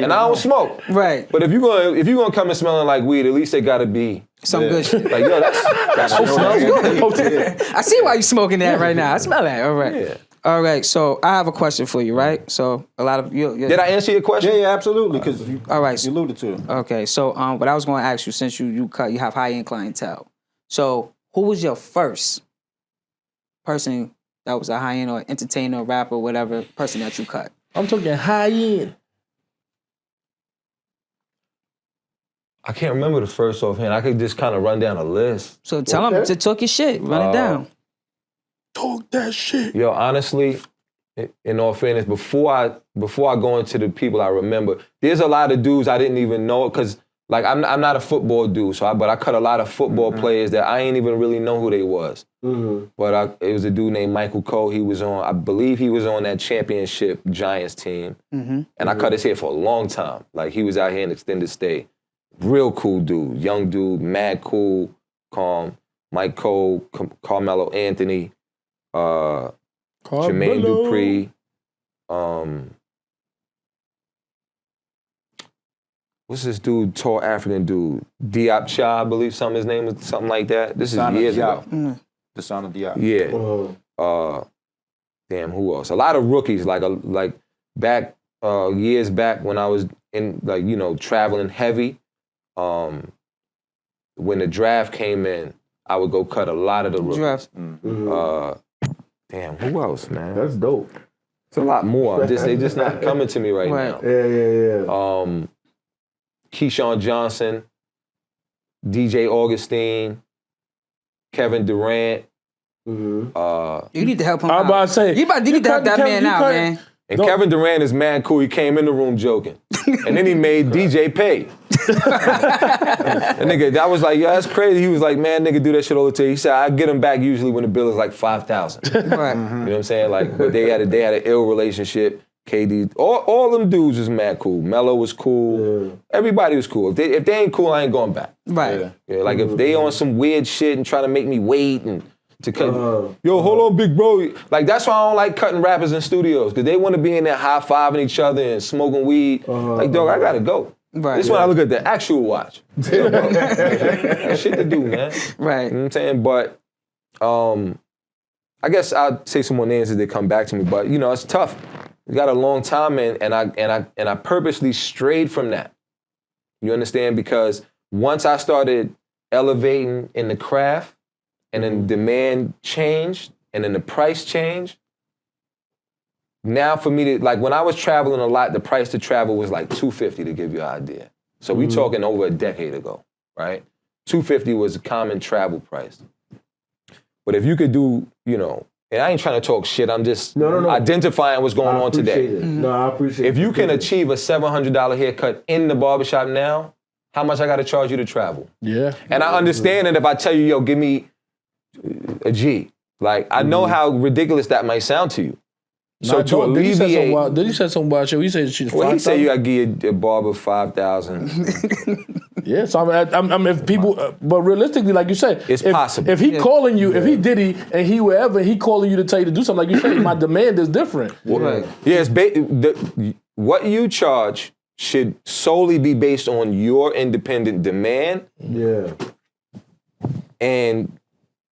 And I don't smoke. Right. But if you gonna come in smelling like weed, at least it gotta be some good shit. Like, yo, that shit smells good. I see why you smoking that right now. I smell that. All right. All right. So I have a question for you, right? So a lot of you. Did I answer your question? Yeah, absolutely. Because you alluded to it. Okay. So what I was going to ask you, since you have high end clientele, so who was your first person that was a high end or entertainer, rapper, whatever person that you cut? I'm talking high end. I can't remember the first offhand. I could just kind of run down a list. So tell them to talk your shit. Run it down. Talk that shit. Yo, honestly, in all fairness, before I go into the people I remember, there's a lot of dudes I didn't even know because. Like, I'm not a football dude, but I cut a lot of football players that I ain't even really know who they was. But it was a dude named Michael Cole. I believe he was on that championship Giants team. And I cut his hair for a long time. Like, he was out here in extended stay. Real cool dude, young dude, mad cool, calm. Mike Cole, Carmelo Anthony, Jermaine Dupri, what's this dude, tall African dude? Diop Cha, I believe his name is something like that. This is years ago. The Son of Diop. Yeah. Damn, who else? A lot of rookies, like back years back when I was in traveling heavy. When the draft came in, I would go cut a lot of the rookies. Damn, who else, man? That's dope. It's a lot more. They just not coming to me right now. Yeah. Keyshawn Johnson, DJ Augustine, Kevin Durant. You need to help him out. I'm about to say. You need to help that man out, man. And Kevin Durant is mad cool. He came in the room joking. And then he made DJ pay. And nigga, I was like, yo, that's crazy. He was like, man, nigga, do that shit all the time. He said, I get him back usually when the bill is like 5,000. Right. You know what I'm saying? Like, but they had an ill relationship. KD, all them dudes was mad cool. Melo was cool. Yeah. Everybody was cool. If they ain't cool, I ain't going back. Right. Yeah, like if they on some weird shit and trying to make me wait and to cut, yo, hold on, big bro. Like that's why I don't like cutting rappers in studios because they want to be in there high-fiving each other and smoking weed. Like, dog, I gotta go. Right. This is when I look at the actual watch. Got shit to do, man. Right. You know what I'm saying? But I guess I'll say some more names as they come back to me. But it's tough. We got a long time in, and I purposely strayed from that. You understand? Because once I started elevating in the craft, and then demand changed, and then the price changed. Now for me to, like when I was traveling a lot, the price to travel was like $250 to give you an idea. So we talking over a decade ago, right? $250 was a common travel price. But if you could do, and I ain't trying to talk shit, I'm just identifying what's going on today. No, I appreciate it. If you can achieve a $700 haircut in the barbershop now, how much I gotta charge you to travel? Yeah. And I understand that if I tell you, yo, give me a G. Like, I know how ridiculous that might sound to you. So to alleviate... Did he say something about you? He said she's 5,000? Well, he said you gotta give a barber 5,000. Yeah, so I'm if people... but realistically, like you said... It's possible. If he calling you, if he Diddy, and he wherever, he calling you to tell you to do something, like you said, my demand is different. Right. Yeah, what you charge should solely be based on your independent demand. Yeah. And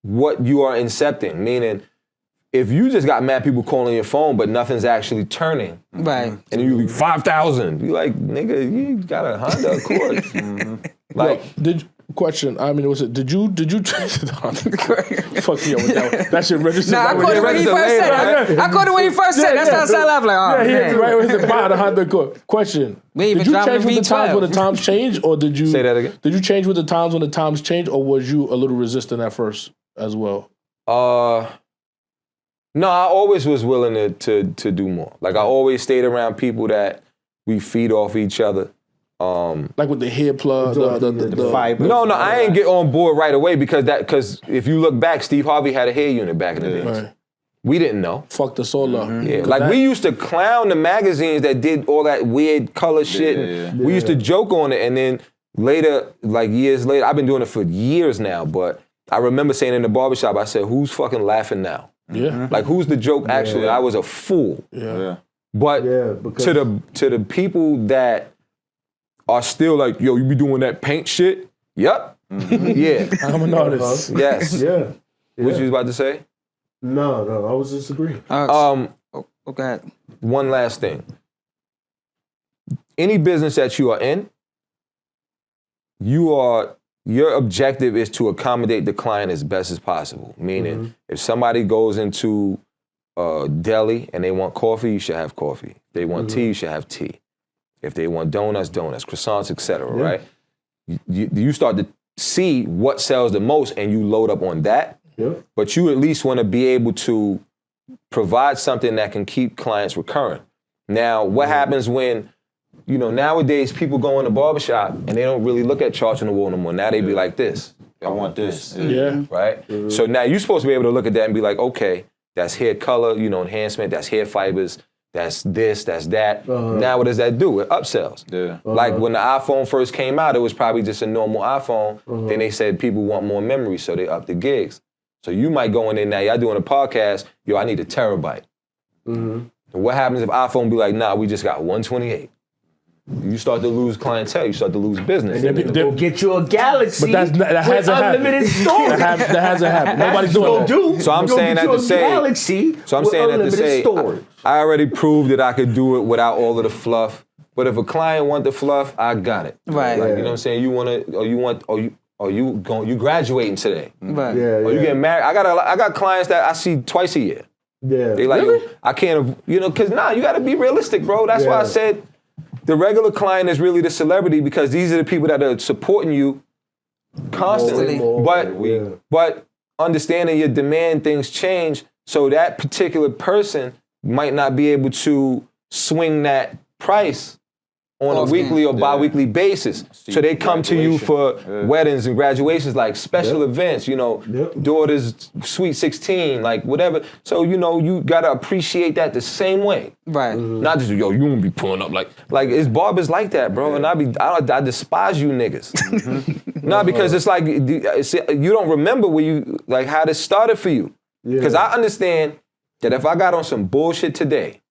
what you are incepting, meaning if you just got mad people calling your phone but nothing's actually turning, right? And you 5,000, you like, nigga, you got a Honda Accord. Like, question. I mean, did you change the Honda? Fuck you with that one. That shit registered. Nah, I caught it when he first said it. I caught it when he first said it. That's how I sound like, oh, man. Right when he said buy the Honda Accord. Question. Did you change with the times when the times changed, or did you say that again? Did you change with the times when the times changed, or was you a little resistant at first as well? No, I always was willing to do more. Like I always stayed around people that we feed off each other. Like with the hair plug, the fiber. No, I ain't get on board right away because if you look back, Steve Harvey had a hair unit back in the days. Right. We didn't know. Fuck the solar. Yeah, like we used to clown the magazines that did all that weird color shit. Yeah. We used to joke on it, and then later, like years later, I've been doing it for years now, but I remember saying in the barbershop, I said, who's fucking laughing now? Yeah. Like who's the joke actually? I was a fool. Yeah. But to the people that are still like, yo, you be doing that paint shit? Yep. Yeah. I'm an artist. Yes. Yeah. What you was about to say? No, I was just agreeing. Okay. One last thing. Any business that you are in, your objective is to accommodate the client as best as possible. Meaning, if somebody goes into a deli and they want coffee, you should have coffee. If they want tea, you should have tea. If they want donuts, croissants, etc. Right? You start to see what sells the most and you load up on that. Yep. But you at least want to be able to provide something that can keep clients recurring. Now, what happens when, nowadays people go in the barbershop and they don't really look at charts on the wall no more. Now they be like this. I want this. Yeah. Right? So now you're supposed to be able to look at that and be like, okay, that's hair color, enhancement, that's hair fibers, that's this, that's that. Now what does that do? It upsells. Yeah. Like when the iPhone first came out, it was probably just a normal iPhone. Then they said people want more memory, so they upped the gigs. So you might go in there now, y'all doing a podcast, yo, I need a terabyte. And what happens if iPhone be like, nah, we just got 128? you start to lose clientele. You start to lose business. And then go get you a Galaxy. But that with hasn't happened. unlimited storage. That hasn't happened. Nobody's doing that. So I'm saying that to say. Galaxy So I'm with saying that to unlimited say. storage. I already proved that I could do it without all of the fluff. But if a client want the fluff, I got it. Right. Like, you know what I'm saying? You graduating today. Right. Or you getting married. I got clients that I see twice a year. Yeah. They like, yo, I can't, because you got to be realistic, bro. That's why I said the regular client is really the celebrity, because these are the people that are supporting you constantly. But understanding your demand, things change. So that particular person might not be able to swing that price on a weekly or bi-weekly basis. So they come to you for weddings and graduations, like special events, daughter's sweet 16, like whatever. So, you gotta appreciate that the same way. Right. Not just, you won't be pulling up like it's barbers like that, bro. And I despise you niggas. Nah, because it's like, you don't remember how this started for you. Because I understand that if I got on some bullshit today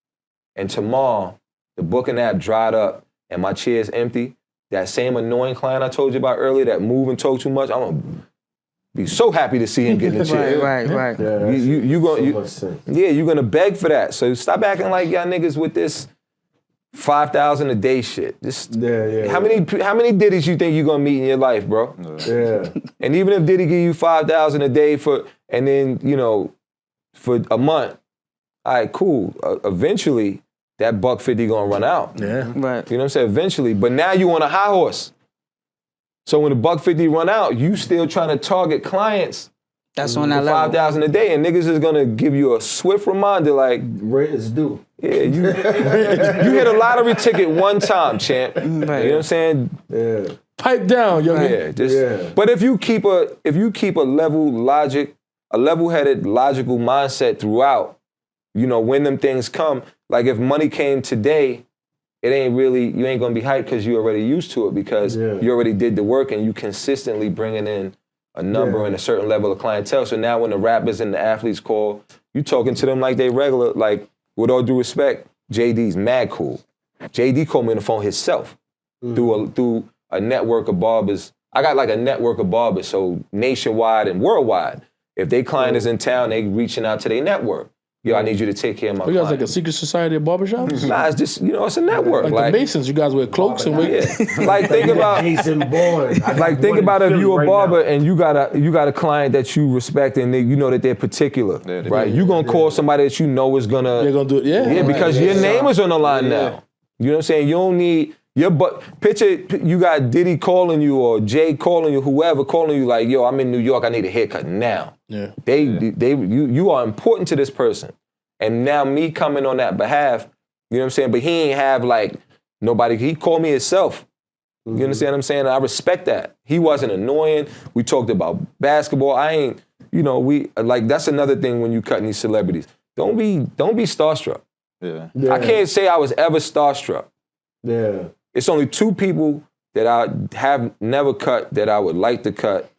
and tomorrow the booking app dried up and my chair's empty, that same annoying client I told you about earlier that moved and talked too much, I'm gonna be so happy to see him get in the chair. Right. Yeah, you're gonna beg for that. So stop acting like y'all niggas with this 5,000 a day shit. How many Diddies you think you're gonna meet in your life, bro? Yeah. And even if Diddy give you 5,000 a day for a month, all right, cool. Eventually, that $150 gonna run out. Yeah. Right. You know what I'm saying? Eventually. But now you on a high horse. So when the $150 run out, you still trying to target clients. That's on that level. 5,000 a day, and niggas is gonna give you a swift reminder like, rent is due. Yeah, you hit a lottery ticket one time, champ. Right. You know what I'm saying? Yeah. Pipe down, young Yeah, But if you keep a level-headed, logical mindset throughout, when them things come, like if money came today, you ain't gonna be hyped because you already used to it, because you already did the work and you consistently bringing in a number and a certain level of clientele. So now when the rappers and the athletes call, you talking to them like they regular, like with all due respect, JD's mad cool. JD called me on the phone himself through a network of barbers. I got like a network of barbers, so nationwide and worldwide. If they client is in town, they reaching out to their network. Yo, I need you to take care of my You guys client. like a secret society of barbershops? Nah, it's just, it's a network. Like the Masons, you guys wear cloaks and wigs. Yeah. Like think about think about if you a barber and you got a client that you respect and you know that they're particular, right? You gonna call somebody that you know is gonna They're gonna do it, yeah, because your name is on the line now. You know what I'm saying? You don't need picture you got Diddy calling you or Jay calling you, whoever calling you like, yo, I'm in New York, I need a haircut now. Yeah. You are important to this person. And now me coming on that behalf, you know what I'm saying? But he ain't have like nobody, he called me himself. You understand what I'm saying? I respect that. He wasn't annoying. We talked about basketball. That's another thing when you cutting these celebrities. Don't be starstruck. Yeah. I can't say I was ever starstruck. Yeah. It's only two people that I have never cut that I would like to cut.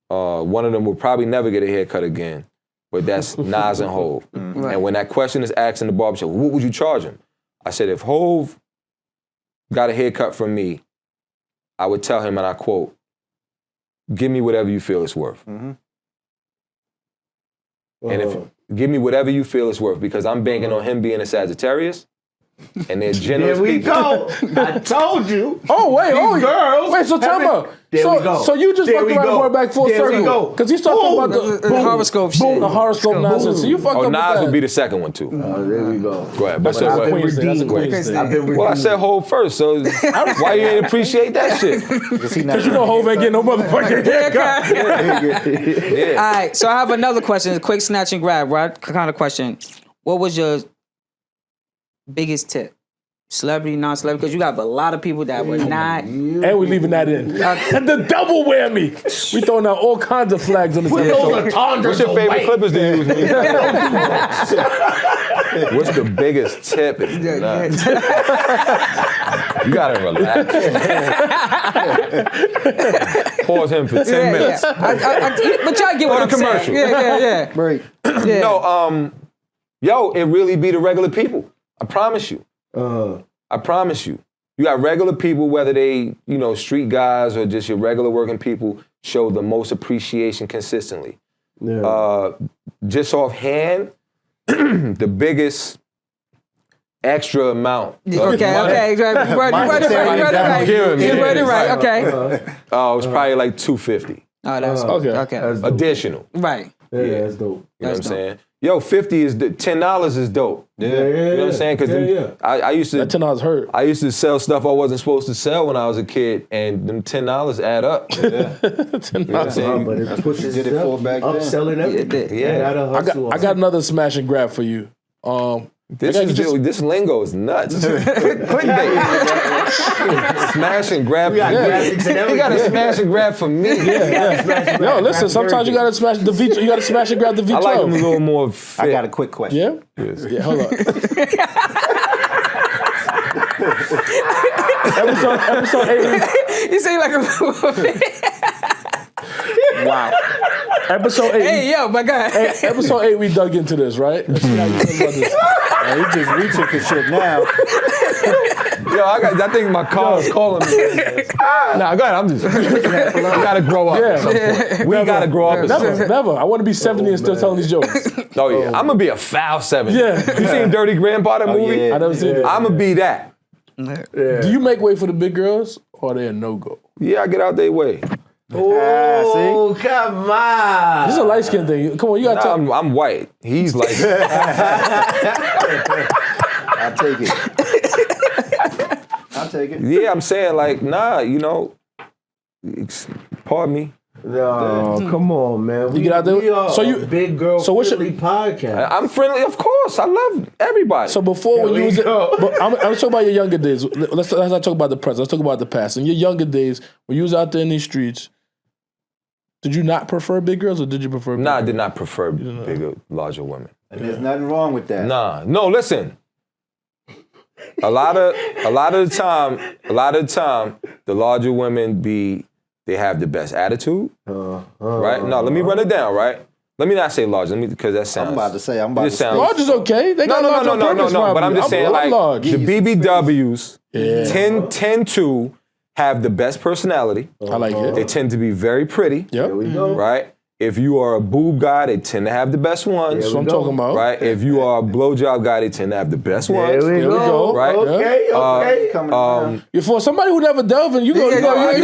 One of them will probably never get a haircut again, but that's Nas and Hov. Right. And when that question is asked in the barbershop, what would you charge him? I said, if Hov got a haircut from me, I would tell him, and I quote, give me whatever you feel it's worth. And give me whatever you feel it's worth, because I'm banking on him being a Sagittarius. And they're generous. There we people. go. I told you. Oh, wait, girls. Wait, so tell me. There we go. So you just There fucked we around and go. went back full There we circle. go. Because he started talking about The horoscope shit. the horoscope nonsense. So you fucked Oh, up Nas with would that. be the second one, too. There we go. Go ahead. But That's a what? Queens thing. That's a redeemed. Queens thing. I've been redeemed. Well, I said Hov first, so why you ain't appreciate that shit? Because you know Hov ain't getting no motherfucking haircut. Yeah. All right, so I have another question, a quick snatch and grab, right? Kind of question. What was your biggest tip? Celebrity, non-celebrity? Because you got a lot of people that were not. And we leaving that in. The double whammy. We throwing out all kinds of flags on this episode. What's your favorite clippers to use? What's the biggest tip? Nah. You gotta relax. Pause him for 10 minutes. But y'all get what I'm commercial. saying. Yeah. Right. Yeah. No, it really be the regular people. I promise you. I promise you. You got regular people, whether they, street guys or just your regular working people, show the most appreciation consistently. Yeah. Just offhand, the biggest extra amount. Okay, you read it right. Okay. It was probably like $250 Oh, that's okay. That's dope. additional. Right. Yeah, that's dope. You know what I'm saying? Yo, $10 is dope. Yeah. You know what I'm saying? Because I used to That $10 hurt. I used to sell stuff I wasn't supposed to sell when I was a kid, and them $10 add up. $10. But it pushes Did it fall back then? upselling everything. Yeah. I got another smash and grab for you. This lingo is nuts. Clickbait. Smash and grab for me. You got to smash and grab for me. Yo, listen. Sometimes you gotta smash the V. You gotta smash and grab the V12. I like them a little more fit. I got a quick question. Yeah. Yes. Yeah. Hold on. episode 8. You say like a Wow. Episode 8. Hey, yo, my guy. Episode 8. We dug into this, right? Let's see how you feel about this. He just reaching for shit now. Yo, I think my car is calling me. Nah, go ahead. We gotta grow up. Yeah. We gotta grow up. Never. I want to be 70 and still telling these jokes. Oh yeah, I'm gonna be a foul 70. Yeah. You seen Dirty Grandpa, that movie? yeah. I never seen it. I'm gonna be that. Do you make way for the big girls, or are they a no-go? Yeah, I get out their way. Oh, come on. This is a light skin thing. Come on, you gotta tell. I'm white. He's like, I'll take it. I'll take it. yeah, I'm saying like, nah, pardon me. No, come on, man. You get out there. We are So you a big girl friendly podcast. I'm friendly, of course. I love everybody. So before when There you we was, go. but I'm talking about your younger days. Let's not talk about the present. Let's talk about the past. In your younger days, when you was out there in these streets, did you not prefer big girls, or did you prefer? I did not prefer bigger, larger women. And there's nothing wrong with that. Nah, no, listen. A lot of the time, the larger women they have the best attitude, right? No, let me run it down, right? Let me not say large, because that sounds. I'm about to say. Large is okay. They got large on purpose, No. But I'm just saying, like large. the BBWs tend to have the best personality. I like it. They tend to be very pretty. Yep. There we go. Right? If you are a boob guy, they tend to have the best ones. That's what I'm talking about. Right? If you are a blowjob guy, they tend to have the best ones. There we go. Right? Okay, okay. Coming around. For somebody who never delved in, you go. What you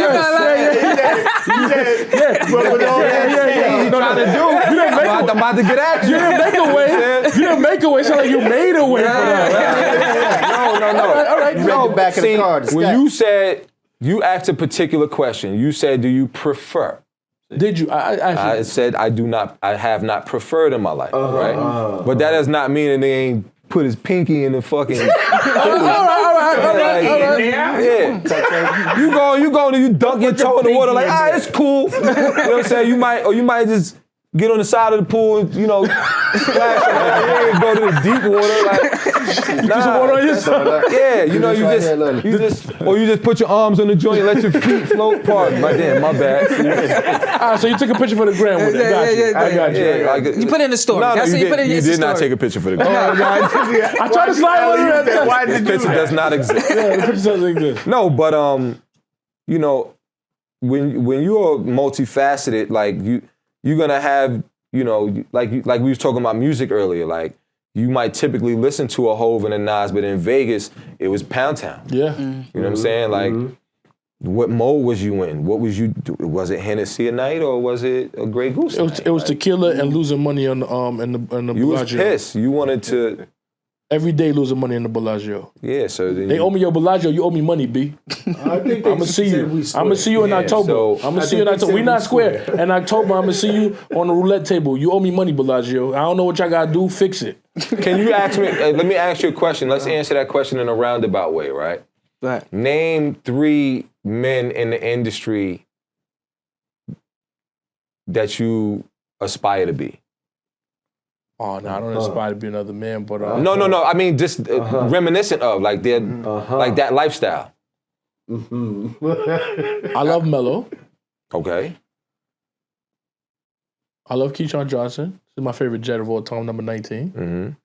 trying to do? I'm about to get at you. You didn't make a way. You didn't make a way. It's like you made a way for that. No. All right. You read the back of the card. When you said, you asked a particular question, you said, do you prefer? Did you? I said I have not preferred in my life, right? But that does not mean that they ain't put his pinky in the fucking. all right. Yeah. You go and you dunk your toe in the water like, it's cool. You know what I'm saying? You might just get on the side of the pool and, splash. You go to the deep water like. Nah. Water on your side. Yeah, you just put your arms on the joint and let your feet float. Pardon, my bad. So you took a picture for the gram with it. I got you. You put it in the story. No, That's what you put it in you your did not story. take a picture for the gram. I tried to slide one of that. Why This did you picture does not exist. Yeah, the picture doesn't exist. No, but when you're multifaceted, like you're gonna have, like we was talking about music earlier, like you might typically listen to a Hov and a Nas, but in Vegas it was Pound Town. Yeah. You know what I'm saying? Like, what mode was you in? What was you? Was it Hennessy at night or was it a Grey Goose? It was tequila and losing money on the in the You was Bellagio. pissed. You wanted to. Every day losing money in the Bellagio. Yeah, so then They owe me your Bellagio. You owe me money, B. I think I'm gonna see you. I'm gonna see you in October. so- I'm gonna see you in October. We not square. In October, I'm gonna see you on the roulette table. You owe me money, Bellagio. I don't know what y'all gotta do. Fix it. Can you ask me? Let me ask you a question. Let's answer that question in a roundabout way, right? Right. Name 3 men in the industry that you aspire to be. Oh no, I don't aspire to be another man, but No. I mean, just reminiscent of like their like that lifestyle. I love Mello. Okay. I love Keyshawn Johnson. He's my favorite Jet of all time, number 19.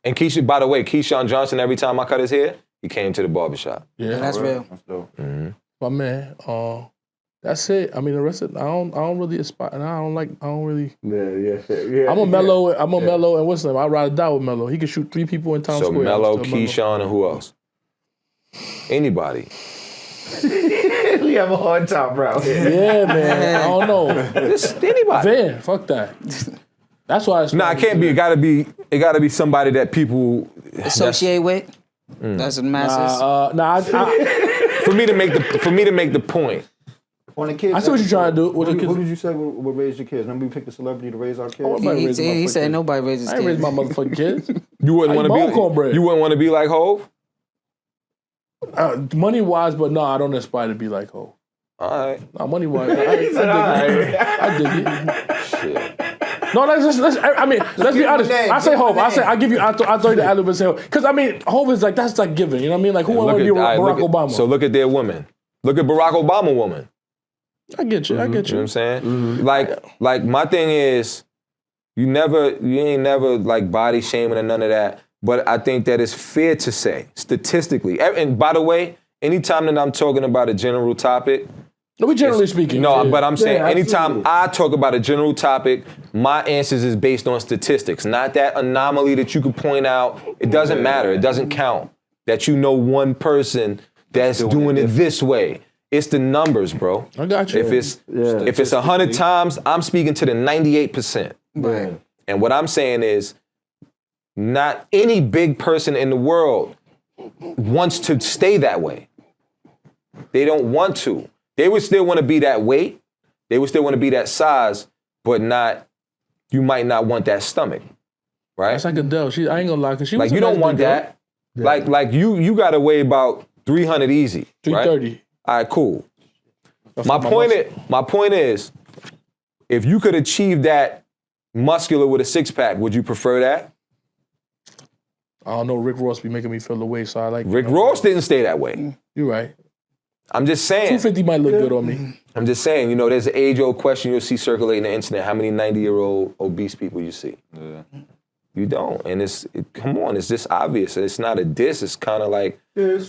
And Keisha, by the way, Keyshawn Johnson. Every time I cut his hair, he came to the barbershop. Yeah, That's real. That's dope. my man. That's it. I mean, the rest of I don't really aspire, and I don't really. Yeah. I'm a mellow. I'm a mellow, and what's his name? I'd rather die with Mellow. He could shoot 3 people in Times So Square. Mello, I'm still Keyshawn, and who else? Anybody. We have a hard time, bro. Yeah, man. I don't know. Just anybody. Van, fuck that. That's why. Nah, it can't be. It gotta be somebody that people Associate with. That's a masses. for me to make the point. On the kids, I see what you're trying to do. With the Who kids. did you say would raise your kids? Remember we picked a celebrity to raise our kids? Nobody raised my he fucking said kids. nobody raises I ain't raised kids. my motherfucking kids. You wouldn't I want eat to my be. own cornbread. You wouldn't want to be like Hov. Money wise, but no, I don't aspire to be like Ho. All right. No, money wise, I dig it. Shit. No, let's be honest. I say Hov. I give you. I throw you the alley and say Hov. Because I mean, Hov is like that's like giving. You know what I mean? Like who want to be Barack Obama? So look at their women. Look at Barack Obama woman. I get you. I get You know you. what I'm saying? Like my thing is, you ain't never like body shaming or none of that. But I think that it's fair to say, statistically, and by the way, anytime that I'm talking about a general topic, No, we generally speaking. no, yeah. but I'm saying Yeah, anytime absolutely. I talk about a general topic, my answers is based on statistics, not that anomaly that you could point out. It doesn't matter. It doesn't count that you know one person that's doing it this way. It's the numbers, bro. I got you. If it's 100 times, I'm speaking to the 98%. Right. And what I'm saying is, not any big person in the world wants to stay that way. They don't want to. They would still want to be that weight. They would still want to be that size, but not. You might not want that stomach, right? That's like Adele. I ain't gonna lie, cause she Like was you don't want that. Like you got to weigh about 300 easy. 330. Right? All right, cool. My point is, if you could achieve that muscular with a 6-pack, would you prefer that? I don't know. Rick Ross be making me feel the way, so I like. Rick Ross didn't stay that way. You're right. I'm just saying. 250 might look good on me. I'm just saying. There's an age-old question you'll see circulating the internet. How many 90-year-old obese people you see? Yeah. You don't. And come on, it's just obvious. It's not a diss. It's kind of like,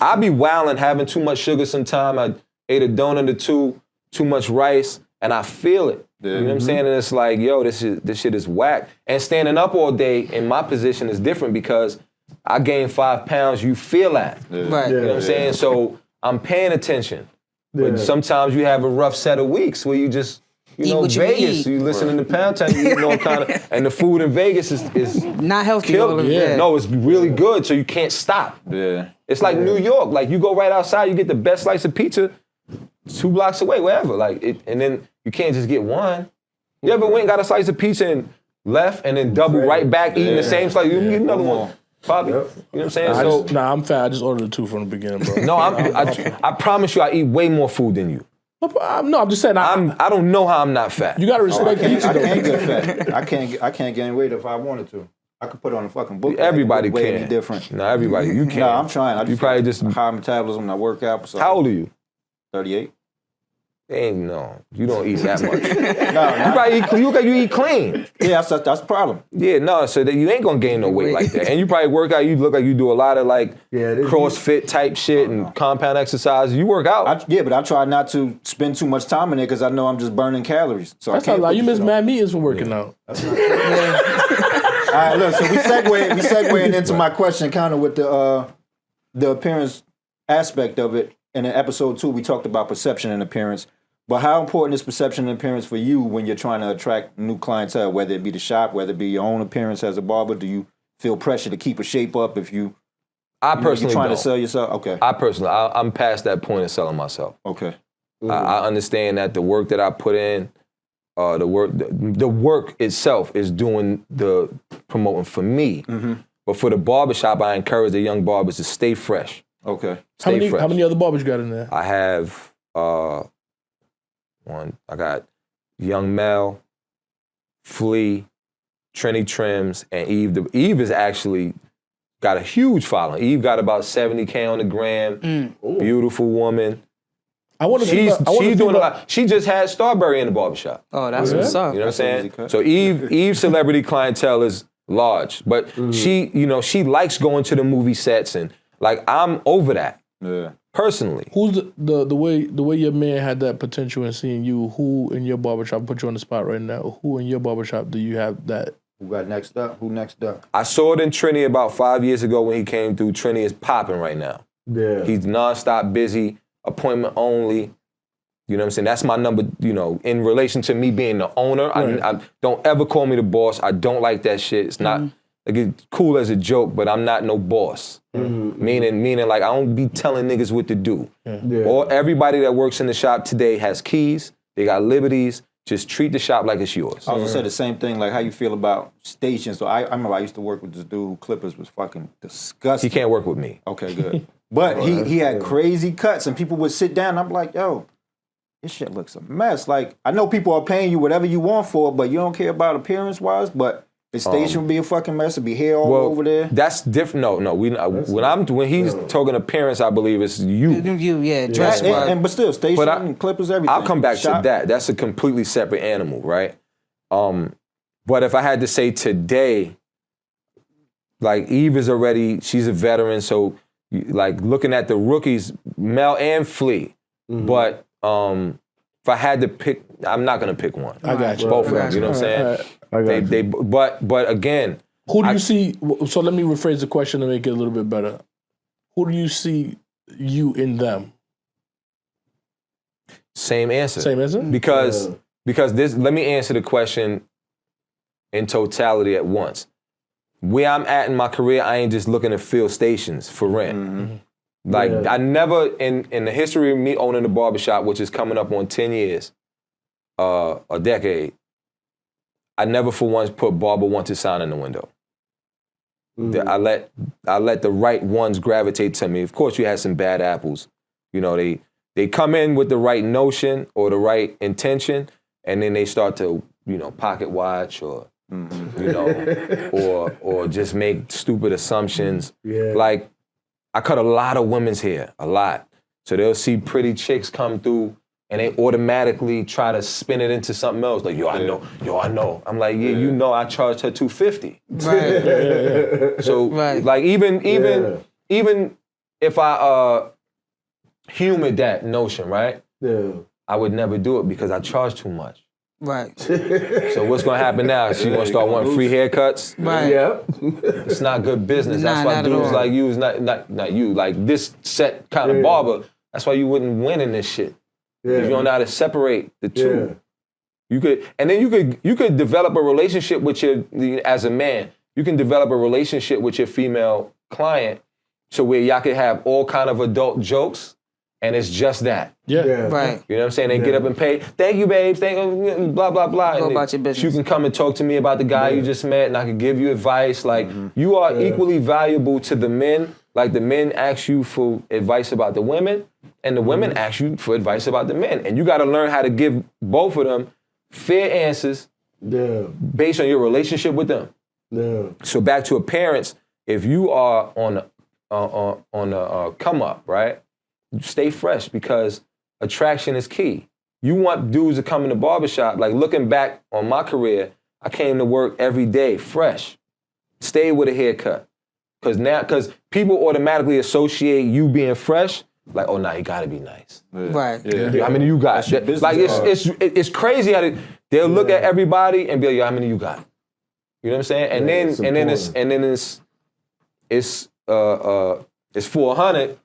I be wilding, having too much sugar sometime. I ate a donut or two, too much rice, and I feel it. You know what I'm saying? And it's like, yo, this shit is whack. And standing up all day in my position is different because I gained 5 pounds, you feel that. Right. You know what I'm saying? So I'm paying attention. But sometimes you have a rough set of weeks where you just, Eat what you Vegas, eat. you listening to Pound Town, you eating all kind of, and the food in Vegas is Not healthy. killer. Yeah. No, it's really good, so you can't stop. Yeah. It's like New York. Like you go right outside, you get the best slice of pizza 2 blocks away, wherever. And then you can't just get one. You ever went and got a slice of pizza and left and then double right back eating the same slice? You get another one. Probably. You know what I'm saying? I'm fat. I just ordered 2 from the beginning, bro. No, I promise you I eat way more food than you. No, I'm just saying. I don't know how I'm not fat. You gotta respect pizza, I though. can't get fat. I can't gain weight if I wanted to. I could put on a fucking book. Everybody way can. Any different. No, everybody. You can. No, I'm trying. You probably just. high metabolism. I work out. So How old are you? 38. No, you don't eat that much. No, You probably you eat clean. yeah, that's the problem. Yeah, no, so that you ain't gonna gain no weight like that. And you probably work out, you look like you do a lot of like CrossFit type shit and compound exercise. You work out. But I try not to spend too much time in it because I know I'm just burning calories. So That's I can't. not like put you the miss shit on. mad meetings for working out. All right, look. So we segueing into my question, kind of with the appearance aspect of it. And in episode 2, we talked about perception and appearance. But how important is perception and appearance for you when you're trying to attract new clientele, whether it be the shop, whether it be your own appearance as a barber? Do you feel pressure to keep a shape up if you? I personally you're trying don't. to sell yourself? Okay. I'm past that point of selling myself. Okay. I understand that the work that I put in, the work itself is doing the promoting for me. Mm-hmm. But for the barbershop, I encourage the young barbers to stay fresh. Okay. How many other barbers you got in there? I have one. I got Young Mel, Flea, Trini Trims, and Eve. Eve is actually got a huge following. Eve got about 70K on the gram. Beautiful woman. She's doing a lot. She just had Starberry in the barbershop. Oh, that's what's up. You know what I'm saying? So Eve's celebrity clientele is large, but she likes going to the movie sets and Like, I'm over that. Yeah. Personally. Who's the way your man had that potential in seeing you? Who in your barbershop, put you on the spot right now, who in your barbershop do you have that? Who got next up? Who next up? I saw it in Trini about 5 years ago when he came through. Trini is popping right now. Yeah. He's nonstop busy, appointment only. You know what I'm saying? That's my number, in relation to me being the owner. Right. I don't ever call me the boss. I don't like that shit. It's not, like, it's cool as a joke, but I'm not no boss. Meaning like, I don't be telling niggas what to do. Yeah. Or everybody that works in the shop today has keys. They got liberties. Just treat the shop like it's yours. I was gonna say the same thing, like how you feel about stations. So I remember I used to work with this dude who clippers was fucking disgusting. He can't work with me. Okay, good. But he had crazy cuts and people would sit down and I'm like, yo, this shit looks a mess. Like, I know people are paying you whatever you want for it, but you don't care about appearance-wise, but the station would be a fucking mess. It'd be hair all over there. That's different. No. When he's talking appearance, I believe it's you. You, dress But still, station, clippers, everything. I'll come back Shop. to that. That's a completely separate animal, right? But if I had to say today, like, Eve is already, she's a veteran, so like looking at the rookies, Mel and Flea. But if I had to pick, I'm not gonna pick one. I got you. Both of them, you know what I'm saying? I got you. But again, Who do you see? So let me rephrase the question to make it a little bit better. Who do you see you in them? same answer. Same answer? Because this. Let me answer the question in totality at once. Where I'm at in my career, I ain't just looking to fill stations for rent. Like, I never, in the history of me owning a barbershop, which is coming up on 10 years, a decade, I never for once put Barber wanted sign in the window. I let the right ones gravitate to me. Of course, you had some bad apples. They come in with the right notion or the right intention, and then they start to, pocket watch or, or just make stupid assumptions. Yeah. Like, I cut a lot of women's hair, a lot. So they'll see pretty chicks come through and they automatically try to spin it into something else. Like, I know. I'm like, yeah, I charged her $250. Right. So, like, even if I humored that notion, right? Yeah. I would never do it because I charge too much. Right. So what's gonna happen now? She gonna start wanting free haircuts? Right. Yep. It's not good business. That's why not at dudes all. like you is not you. Like, this set kind of barber, that's why you wouldn't win in this shit. Because you don't know how to separate the two. You could develop a relationship with as a man, you can develop a relationship with your female client so where y'all could have all kind of adult jokes and it's just that. Yeah. Right. You know what I'm saying? They get up and pay, thank you, babes, thank you, blah, blah, blah. Go And about your business. You can come and talk to me about the guy you just met and I can give you advice. Like, you are equally valuable to the men. Like, the men ask you for advice about the women and the women ask you for advice about the men. And you got to learn how to give both of them fair answers based on your relationship with them. Yeah. So back to appearance, if you are on a come up, right? Stay fresh because attraction is key. You want dudes to come in the barbershop. Like, looking back on my career, I came to work every day fresh. Stay with a haircut. Because people automatically associate you being fresh, like, oh, nah, you gotta be nice. Right. How many you got? Like, it's crazy how they'll look at everybody and be like, yo, how many you got? You know what I'm saying? And then it's 400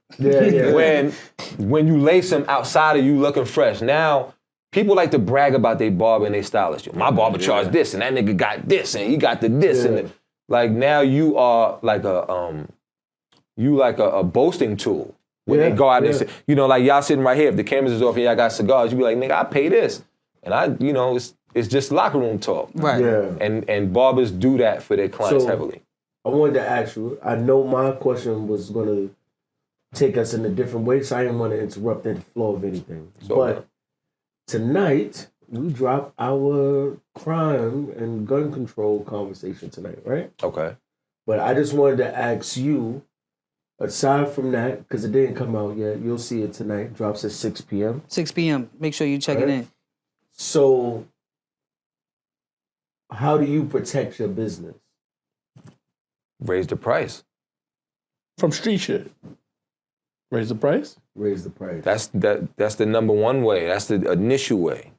when you lace them outside of you looking fresh. Now, people like to brag about their barber and their stylist. Yo, my barber charged this, and that nigga got this, and he got the this, and the, like, now you are like a boasting tool. When they go out and say, like, y'all sitting right here, if the cameras is off and y'all got cigars, you be like, nigga, I pay this. And it's just locker room talk. Right. Yeah. And barbers do that for their clients heavily. I wanted to ask you, I know my question was going to take us in a different way, so I didn't want to interrupt the flow of anything. But tonight, we drop our crime and gun control conversation tonight, right? Okay. But I just wanted to ask you, aside from that, because it didn't come out yet, you'll see it tonight, drops at 6 p.m. 6 p.m. Make sure you check it in. So, how do you protect your business? Raise the price. From street shit. Raise the price? Raise the price. That's the number one way. That's the initial way.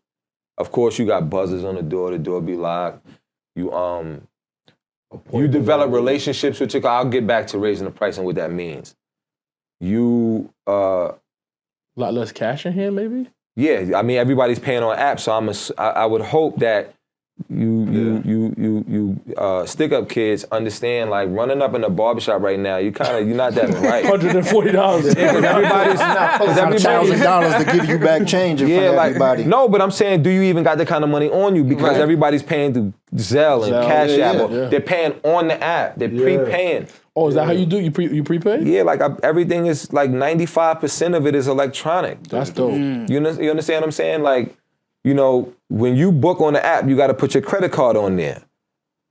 Of course, you got buzzers on the door be locked. You develop relationships with your I'll get back to raising the price and what that means. You a lot less cash in here, maybe? Yeah, I mean everybody's paying on apps, so I would hope that you stick up kids understand like running up in a barbershop right now. You're not that right. $140. Because everybody's not $1,000 to give you back change in front of everybody. No, but I'm saying, do you even got that kind of money on you? Because everybody's paying through Zelle and Cash App. They're paying on the app. They're prepaying. Oh, is that how you do? You prepay? Yeah, like everything is like 95% of it is electronic. That's dope. You understand what I'm saying? Like, you know, when you book on the app, you got to put your credit card on there.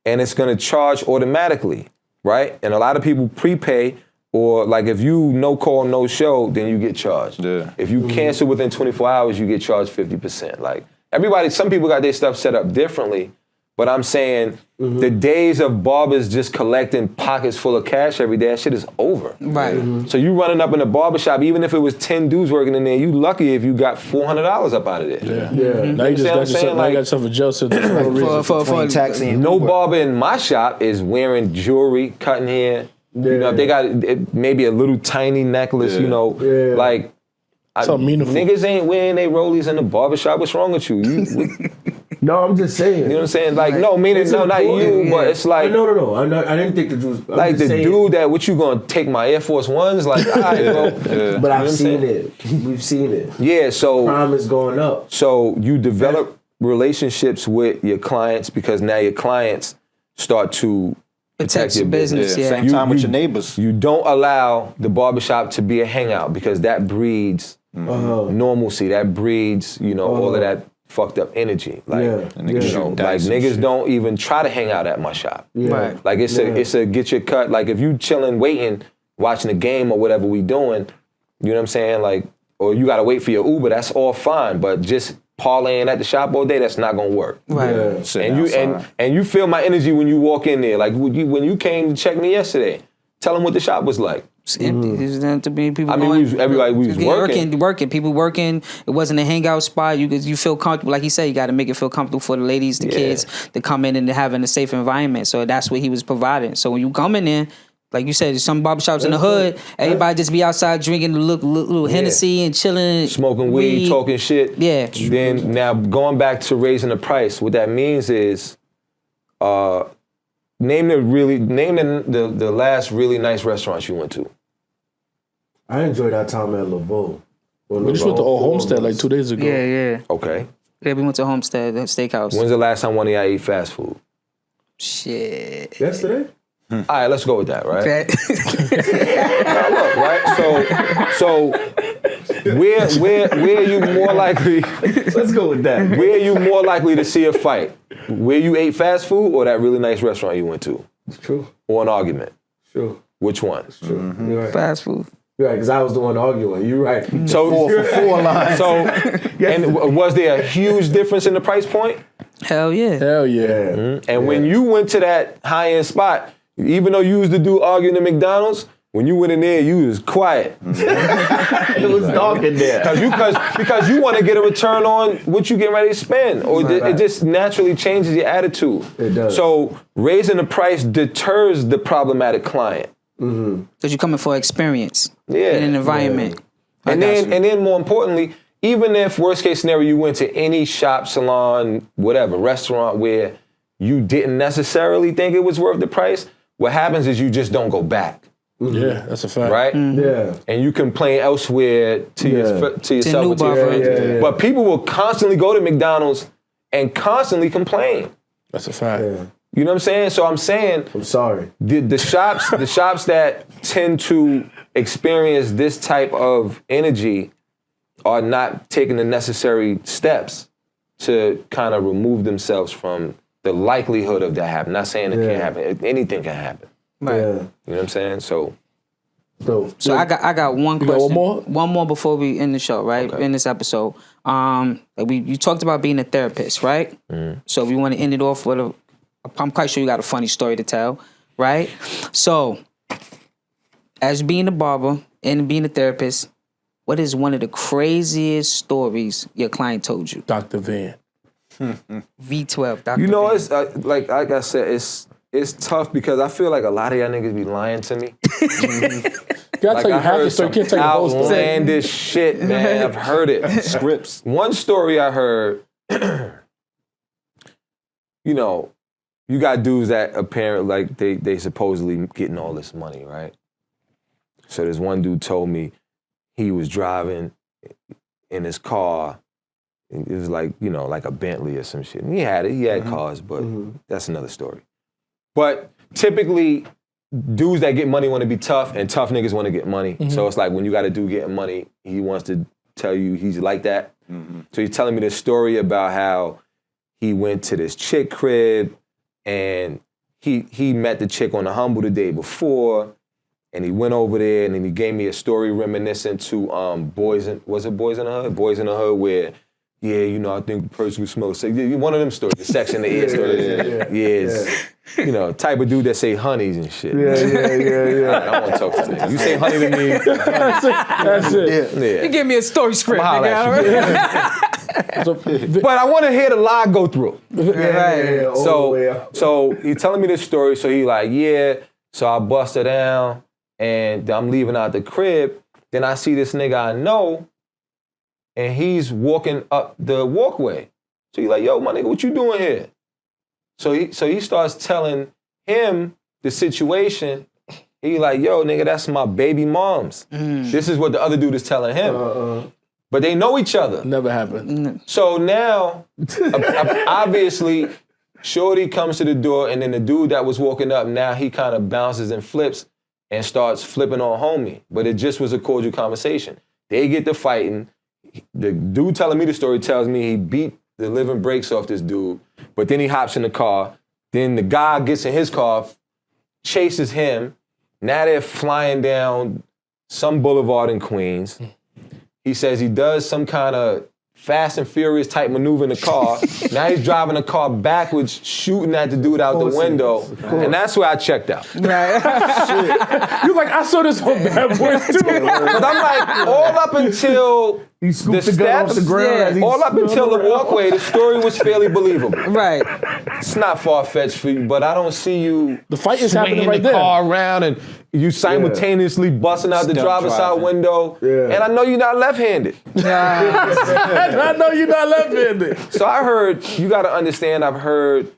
And it's going to charge automatically, right? And a lot of people prepay, or like if you no call, no show, then you get charged. Yeah. If you cancel within 24 hours, you get charged 50%. Like some people got their stuff set up differently, but I'm saying the days of barbers just collecting pockets full of cash every day, that shit is over. Right. So you running up in a barbershop, even if it was 10 dudes working in there, you lucky if you got $400 up out of there. Yeah. Now you got yourself a jail sentence for taxi and no barber in my shop is wearing jewelry, cutting hair. You know, if they got maybe a little tiny necklace, you know, like meaningful. Niggas ain't wearing they rollies in the barbershop. What's wrong with you? No, I'm just saying. You know what I'm saying? Like, no, meaning no, not you, but it's like no. I didn't think the Jews. Like the dude that what you gonna take my Air Force Ones? Like, all right, bro. But I've seen it. We've seen it. Yeah, so Crime is going up. So you develop relationships with your clients because now your clients start to protect your business. Same time with your neighbors. You don't allow the barbershop to be a hangout because that breeds normalcy. That breeds, you know, all of that fucked up energy. Like, niggas don't even try to hang out at my shop. Right. Like it's a get your cut. Like if you chilling, waiting, watching the game or whatever we doing, you know what I'm saying? Like, or you gotta wait for your Uber, that's all fine. But just parlaying at the shop all day, that's not gonna work. Right. And you feel my energy when you walk in there. Like when you came to check me yesterday, tell them what the shop was like. It's empty. There's not too many people. Everybody was working. People working. It wasn't a hangout spot. You feel comfortable. Like he said, you got to make it feel comfortable for the ladies, the kids, to come in and having a safe environment. So that's what he was providing. So when you coming in, like you said, some barbershops in the hood, everybody just be outside drinking a little Hennessy and chilling. Smoking weed, talking shit. Yeah. Then now going back to raising the price, what that means is name the last really nice restaurant you went to. I enjoyed our time at Laveau. We just went to Old Homestead like 2 days ago. Yeah. Okay. Yeah, we went to Homestead Steakhouse. When's the last time one of y'all ate fast food? Shit. Yesterday? All right, let's go with that, right? Okay. Now look, right? So where are you more likely? Let's go with that. Where are you more likely to see a fight? Where you ate fast food or that really nice restaurant you went to? It's true. Or an argument? True. Which one? It's true. You're right. Fast food. You're right, because I was the one arguing. You're right. So 4 lines. So, and was there a huge difference in the price point? Hell yeah. And when you went to that high-end spot, even though you used to do arguing at McDonald's, when you went in there, you was quiet. It was dark in there. Because you want to get a return on what you get ready to spend. Or it just naturally changes your attitude. It does. So raising the price deters the problematic client. Because you're coming for experience in an environment. And then more importantly, even if worst case scenario you went to any shop, salon, whatever, restaurant where you didn't necessarily think it was worth the price, what happens is you just don't go back. Yeah, that's a fact. Right? Yeah. And you complain elsewhere to yourself. But people will constantly go to McDonald's and constantly complain. That's a fact. Yeah. You know what I'm saying? So I'm saying I'm sorry. the shops that tend to experience this type of energy are not taking the necessary steps to kind of remove themselves from the likelihood of that happening. Not saying it can't happen. Anything can happen. Right. Yeah. You know what I'm saying? So I got one question. one more? One more before we end the show, right? Okay. In this episode. You talked about being a therapist, right? So we want to end it off with I'm quite sure you got a funny story to tell, right? So as being a barber and being a therapist, what is one of the craziest stories your client told you? Dr. Van. V12, Dr. You know, Van. it's like I said, it's tough because I feel like a lot of y'all niggas be lying to me. Gotta tell you half the story. Can't tell you the whole story. Outlandish shit, man. I've heard it. Scripts. One story I heard, you know, you got dudes that apparently like they supposedly getting all this money, right? So this one dude told me he was driving in his car. It was like, you know, like a Bentley or some shit. And he had it. He had cars, but that's another story. But typically, dudes that get money want to be tough, and tough niggas want to get money. So it's like when you got a dude getting money, he wants to tell you he's like that. So he's telling me this story about how he went to this chick crib, and he met the chick on the Humble the day before, and he went over there, and then he gave me a story reminiscent to Boys in the Hood? Boys in the Hood, where, yeah, you know, I think the person who smells sex. Yeah, one of them stories, the sex in the air stories. You know, type of dude that say honeys and shit. Yeah. I don't want to talk to niggas. You say honey to me. That's it. Yeah. You give me a story script, I'ma holler nigga. at you. But I want to hear the lie go through. Yeah, So he telling me this story. So he like, yeah. So I bust her down, and I'm leaving out the crib. Then I see this nigga I know, and he's walking up the walkway. So he like, yo, my nigga, what you doing here? So he starts telling him the situation. He like, yo, nigga, that's my baby mom's. This is what the other dude is telling him. But they know each other. Never happened. So now, obviously, Shorty comes to the door, and then the dude that was walking up, now he kind of bounces and flips and starts flipping on homie. But it just was a cordial conversation. They get to fighting. The dude telling me the story tells me he beat the living brakes off this dude, but then he hops in the car. Then the guy gets in his car, chases him. Now they're flying down some boulevard in Queens. He says he does some kind of Fast and Furious type maneuver in the car. Now he's driving the car backwards, shooting at the dude out the window. And that's where I checked out. Right. You like, I saw this on Bad Boys too. Because I'm like, all up until He scooped the the gun off steps, the ground. as he all up until the walkway, the story was fairly believable. Right. It's not far-fetched for you, but I don't see you The fight is swinging happening right the there. car around and you simultaneously busting out the Stunt driver's side driving. window. Yeah. And I know you're not left-handed. I know you're not left-handed. So I heard, you got to understand, I've heard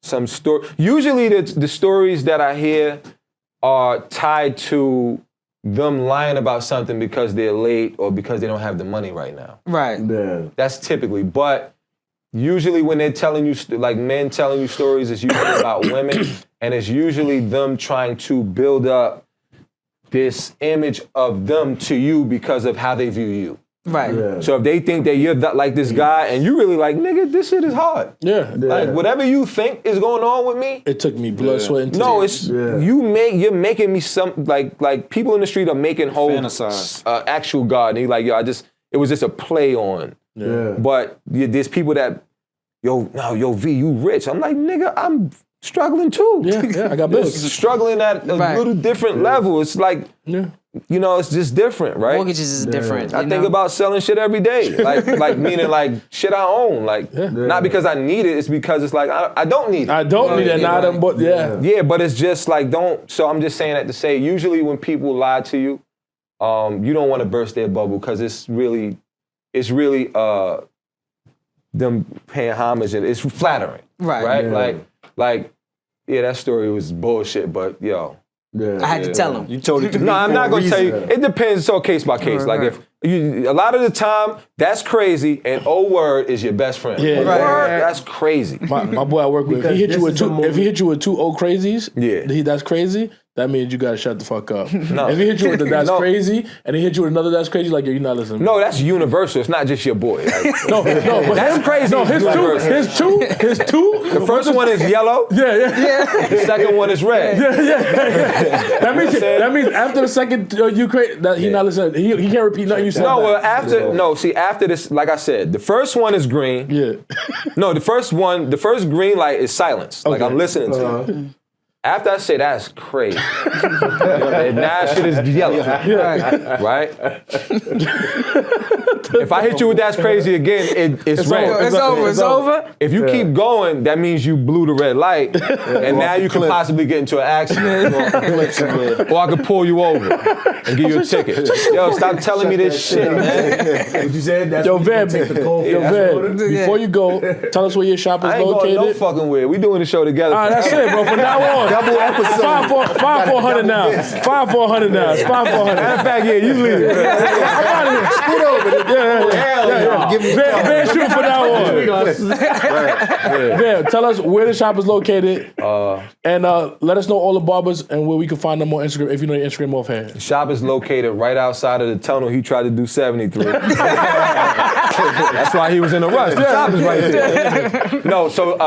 some story. Usually the stories that I hear are tied to them lying about something because they're late or because they don't have the money right now. Right. Yeah. That's typically, but usually when they're telling you, like men telling you stories, it's usually about women, and it's usually them trying to build up this image of them to you because of how they view you. Right. Yeah. So if they think that you're like this guy and you really like, nigga, this shit is hard. Yeah. Like whatever you think is going on with me, It took me blood, sweat, and tears. no, it's you're making me some like people in the street are making whole Fantasize. actual God, and he like, yo, it was just a play on. Yeah. But there's people that, yo V, you rich. I'm like, nigga, I'm struggling too. Yeah, I got bills. Struggling at a Right. little different level. It's like, Yeah. you know, it's just different, right? Mortgages is different. I you think know? about selling shit every day, like meaning like shit I own, like not because I need it, it's because it's like I don't need it. I don't need that. Now I done, but yeah. Yeah, but it's just like so I'm just saying that to say, usually when people lie to you, you don't want to burst their bubble because it's really them paying homage and it's flattering, Right. right? Like yeah, that story was bullshit, but yo. I had to tell him. You told it to me. No, I'm for not a gonna tell reason. you. It depends. So case by case. Like if you, a lot of the time, that's crazy, and word is your best friend. Yeah. Right. Word, that's crazy. My boy I work with, if he hit you with two old crazies, that's crazy. That means you gotta shut the fuck up. No. If he hit you with the that's No. crazy, and he hit you with another that's crazy, like, yo, you're not listening. No, that's universal. It's not just your boy. Like, no, but that's crazy. No, his two. The first one is yellow. Yeah. The second one is red. That means after the second you create that he not listening. He can't repeat nothing you said. No, well after this, like I said, the first one is green. Yeah. No, the first green light is silence. Like I'm listening to you. After I say that's crazy, now shit is yellow, right? If I hit you with that's crazy again, it's red. It's over. If you keep going, that means you blew the red light, and now you could possibly get into an accident, or I could pull you over and give you a ticket. Yo, stop telling me this shit, man. What you said? That's Yo, when you Van, take the cold Van, before you go, tell us where your shop is I ain't located. going no fucking where. We doing the show together. That's it, bro. From now on, Double episode. 5-400 now. 5-400 now. It's 5-400. Matter of fact, yeah, you leave. Scoot over. Yeah. Give me Van shoot from now on. Van, tell us where the shop is located, and let us know all the barbers and where we can find them on Instagram if you know your Instagram offhand. The shop is located right outside of the tunnel he tried to do 73. That's why he was in a rush. The shop is right there. No, so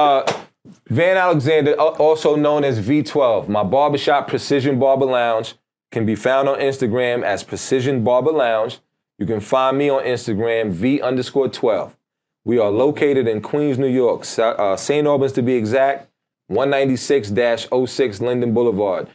Van Alexander, also known as V12, my barbershop, Precision Barber Lounge, can be found on Instagram as Precision Barber Lounge. You can find me on Instagram, V_12. We are located in Queens, New York, St. Albans to be exact, 196-06 Linden Boulevard.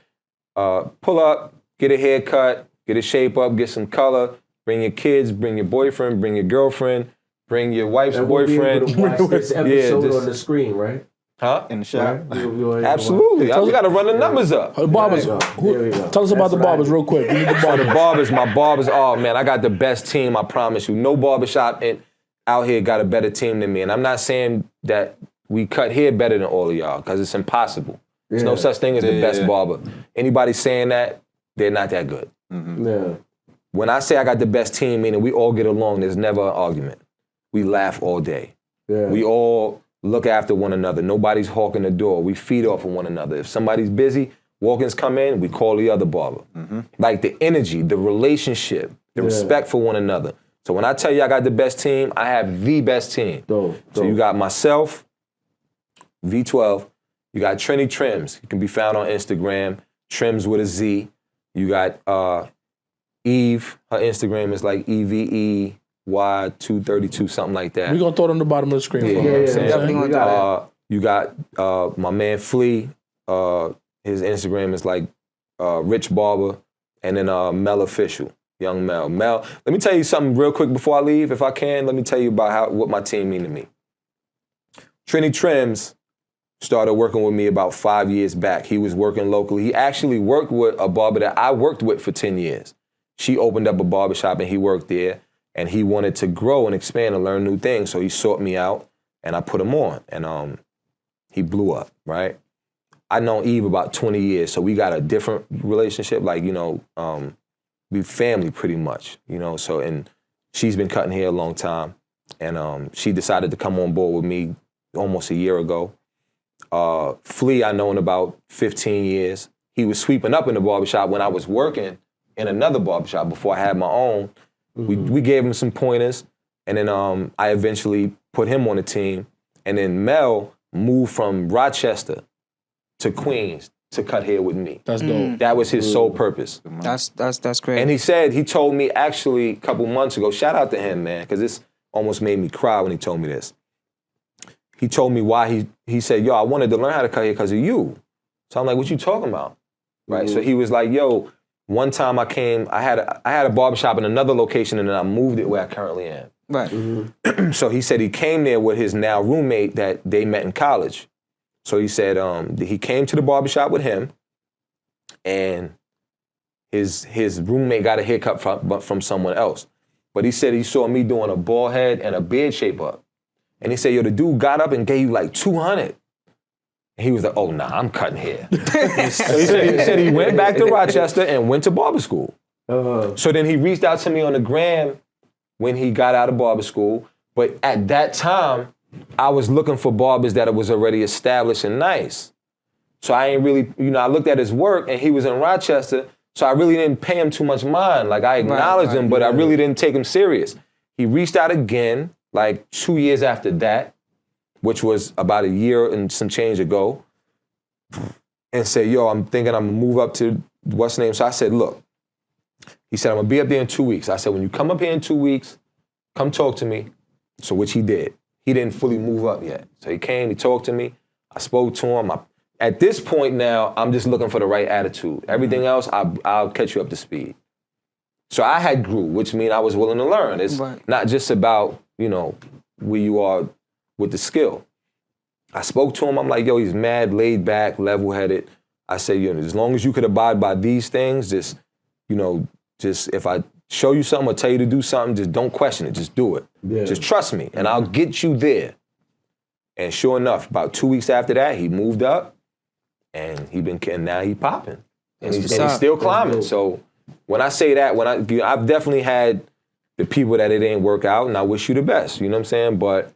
Pull up, get a haircut, get a shape up, get some color, bring your kids, bring your boyfriend, bring your girlfriend, bring your wife's boyfriend. We'll be able to watch this episode on the screen, right? Huh? In the shop. Right? Absolutely. We got to run the numbers up. The barbers. There we go. Tell us about That's the what I barbers need. real quick. We need the So barbers. the barbers, my barbers, oh man, I got the best team, I promise you. No barbershop out here got a better team than me. And I'm not saying that we cut hair better than all of y'all, because it's impossible. There's no such thing as the best barber. Anybody saying that, they're not that good. Yeah. When I say I got the best team, meaning we all get along, there's never an argument. We laugh all day. Yeah. We all look after one another. Nobody's hawking the door. We feed off of one another. If somebody's busy, walk-ins come in, we call the other barber. Like the energy, the relationship, the respect for one another. So when I tell you I got the best team, I have the best team. Dope. So you got myself, V12. You got Trini Trims. You can be found on Instagram, Trims with a Z. You got Eve. Her Instagram is like EVEY232, something like that. We're going to throw it on the bottom of the screen. Yeah, for you know what I'm them. saying? Definitely gonna do that. You got my man Flea. His Instagram is like Rich Barber, and then Mel Official, Young Mel. Mel, let me tell you something real quick before I leave, if I can. Let me tell you about what my team mean to me. Trini Trims started working with me about 5 years back. He was working locally. He actually worked with a barber that I worked with for 10 years. She opened up a barbershop and he worked there, and he wanted to grow and expand and learn new things. So he sought me out and I put him on, and he blew up, right? I known Eve about 20 years, so we got a different relationship, like, you know, we family pretty much, you know, so, and she's been cutting hair a long time, and she decided to come on board with me almost a year ago. Flea, I known about 15 years. He was sweeping up in the barbershop when I was working in another barbershop before I had my own. We gave him some pointers, and then I eventually put him on the team. And then Mel moved from Rochester to Queens to cut hair with me. That's dope. That was his sole purpose. That's great. And he told me actually a couple months ago, shout out to him, man, because this almost made me cry when he told me this. He told me why he said, yo, I wanted to learn how to cut hair because of you. So I'm like, what you talking about? Right, so he was like, yo, one time I had a barbershop in another location, and then I moved it where I currently am. Right. So he said he came there with his now roommate that they met in college. So he said he came to the barbershop with him, and his roommate got a haircut from someone else. But he said he saw me doing a bald head and a beard shape up. And he said, yo, the dude got up and gave you like $200. And he was like, oh, nah, I'm cutting hair. So he said he went back to Rochester and went to barber school. So then he reached out to me on the gram when he got out of barber school. But at that time, I was looking for barbers that was already established and nice. So I ain't really, I looked at his work, and he was in Rochester, so I really didn't pay him too much mind. Like, I acknowledged him, but I really didn't take him serious. He reached out again, like 2 years after that, which was about a year and some change ago, and said, yo, I'm thinking I'm gonna move up to what's the name? So I said, look, he said, I'm gonna be up there in 2 weeks. I said, when you come up here in 2 weeks, come talk to me. So which he did. He didn't fully move up yet. So he came, he talked to me. I spoke to him. I at this point now, I'm just looking for the right attitude. Everything else, I'll catch you up to speed. So I had grew, which means I was willing to learn. It's not just about, where you are with the skill. I spoke to him. I'm like, yo, he's mad, laid back, level-headed. I say, as long as you could abide by these things, just if I show you something or tell you to do something, just don't question it. Just do it. Yeah. Just trust me, and I'll get you there. And sure enough, about 2 weeks after that, he moved up, and now he popping, and he's still climbing. So when I say that, I've definitely had the people that it didn't work out, and I wish you the best. You know what I'm saying? But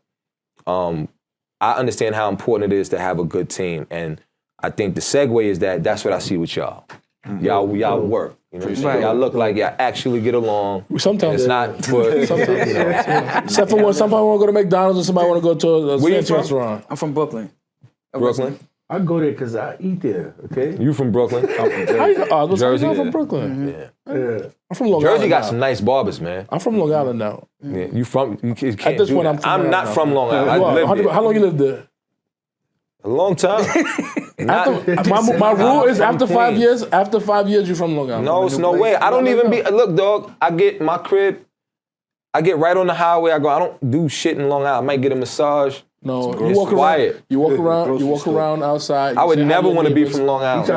I understand how important it is to have a good team, and I think the segue is that's what I see with y'all. Y'all work. You know what I'm saying? Y'all look like y'all actually get along. Sometimes it's not for sometimes. Except for when somebody want to go to McDonald's and somebody want to go to a fancy restaurant. I'm from Brooklyn. Brooklyn? I go there because I eat there, okay? You from Brooklyn? I'm from Jersey. Jersey? I'm from Brooklyn. Yeah. I'm from Long Island. Jersey got some nice barbers, man. I'm from Long Island now. Yeah. You can't At this point, I'm not from Long Island. I lived there. How long you lived there? A long time. My rule is after 5 years. After 5 years, you're from Long Island. No, it's no way. I don't even be. Look, dog. I get my crib. I get right on the highway. I don't do shit in Long Island. I might get a massage. No, you walk around. You walk around outside. I would never want to be from Long Island.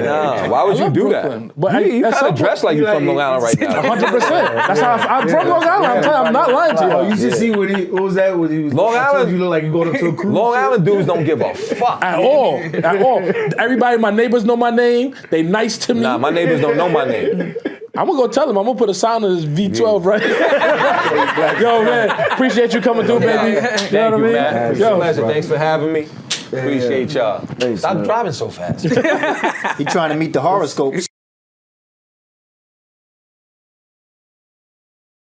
Nah, why would you do Brooklyn. that? But you kind of dress like you're from Long Island right now. 100%. That's how I'm from Long Island. I'm not lying to you. You should see what was that? When he was Long Island. You look like you're going up to a cruise. Long Island dudes don't give a fuck at all. Everybody, my neighbors know my name. They nice to me. Nah, my neighbors don't know my name. I'm gonna go tell them. I'm gonna put a sign on this V12 right here. Yo, man, appreciate you coming through, baby. Thank you, man. It's a pleasure. Thanks for having me. Appreciate y'all. Stop driving so fast. He trying to meet the horoscopes.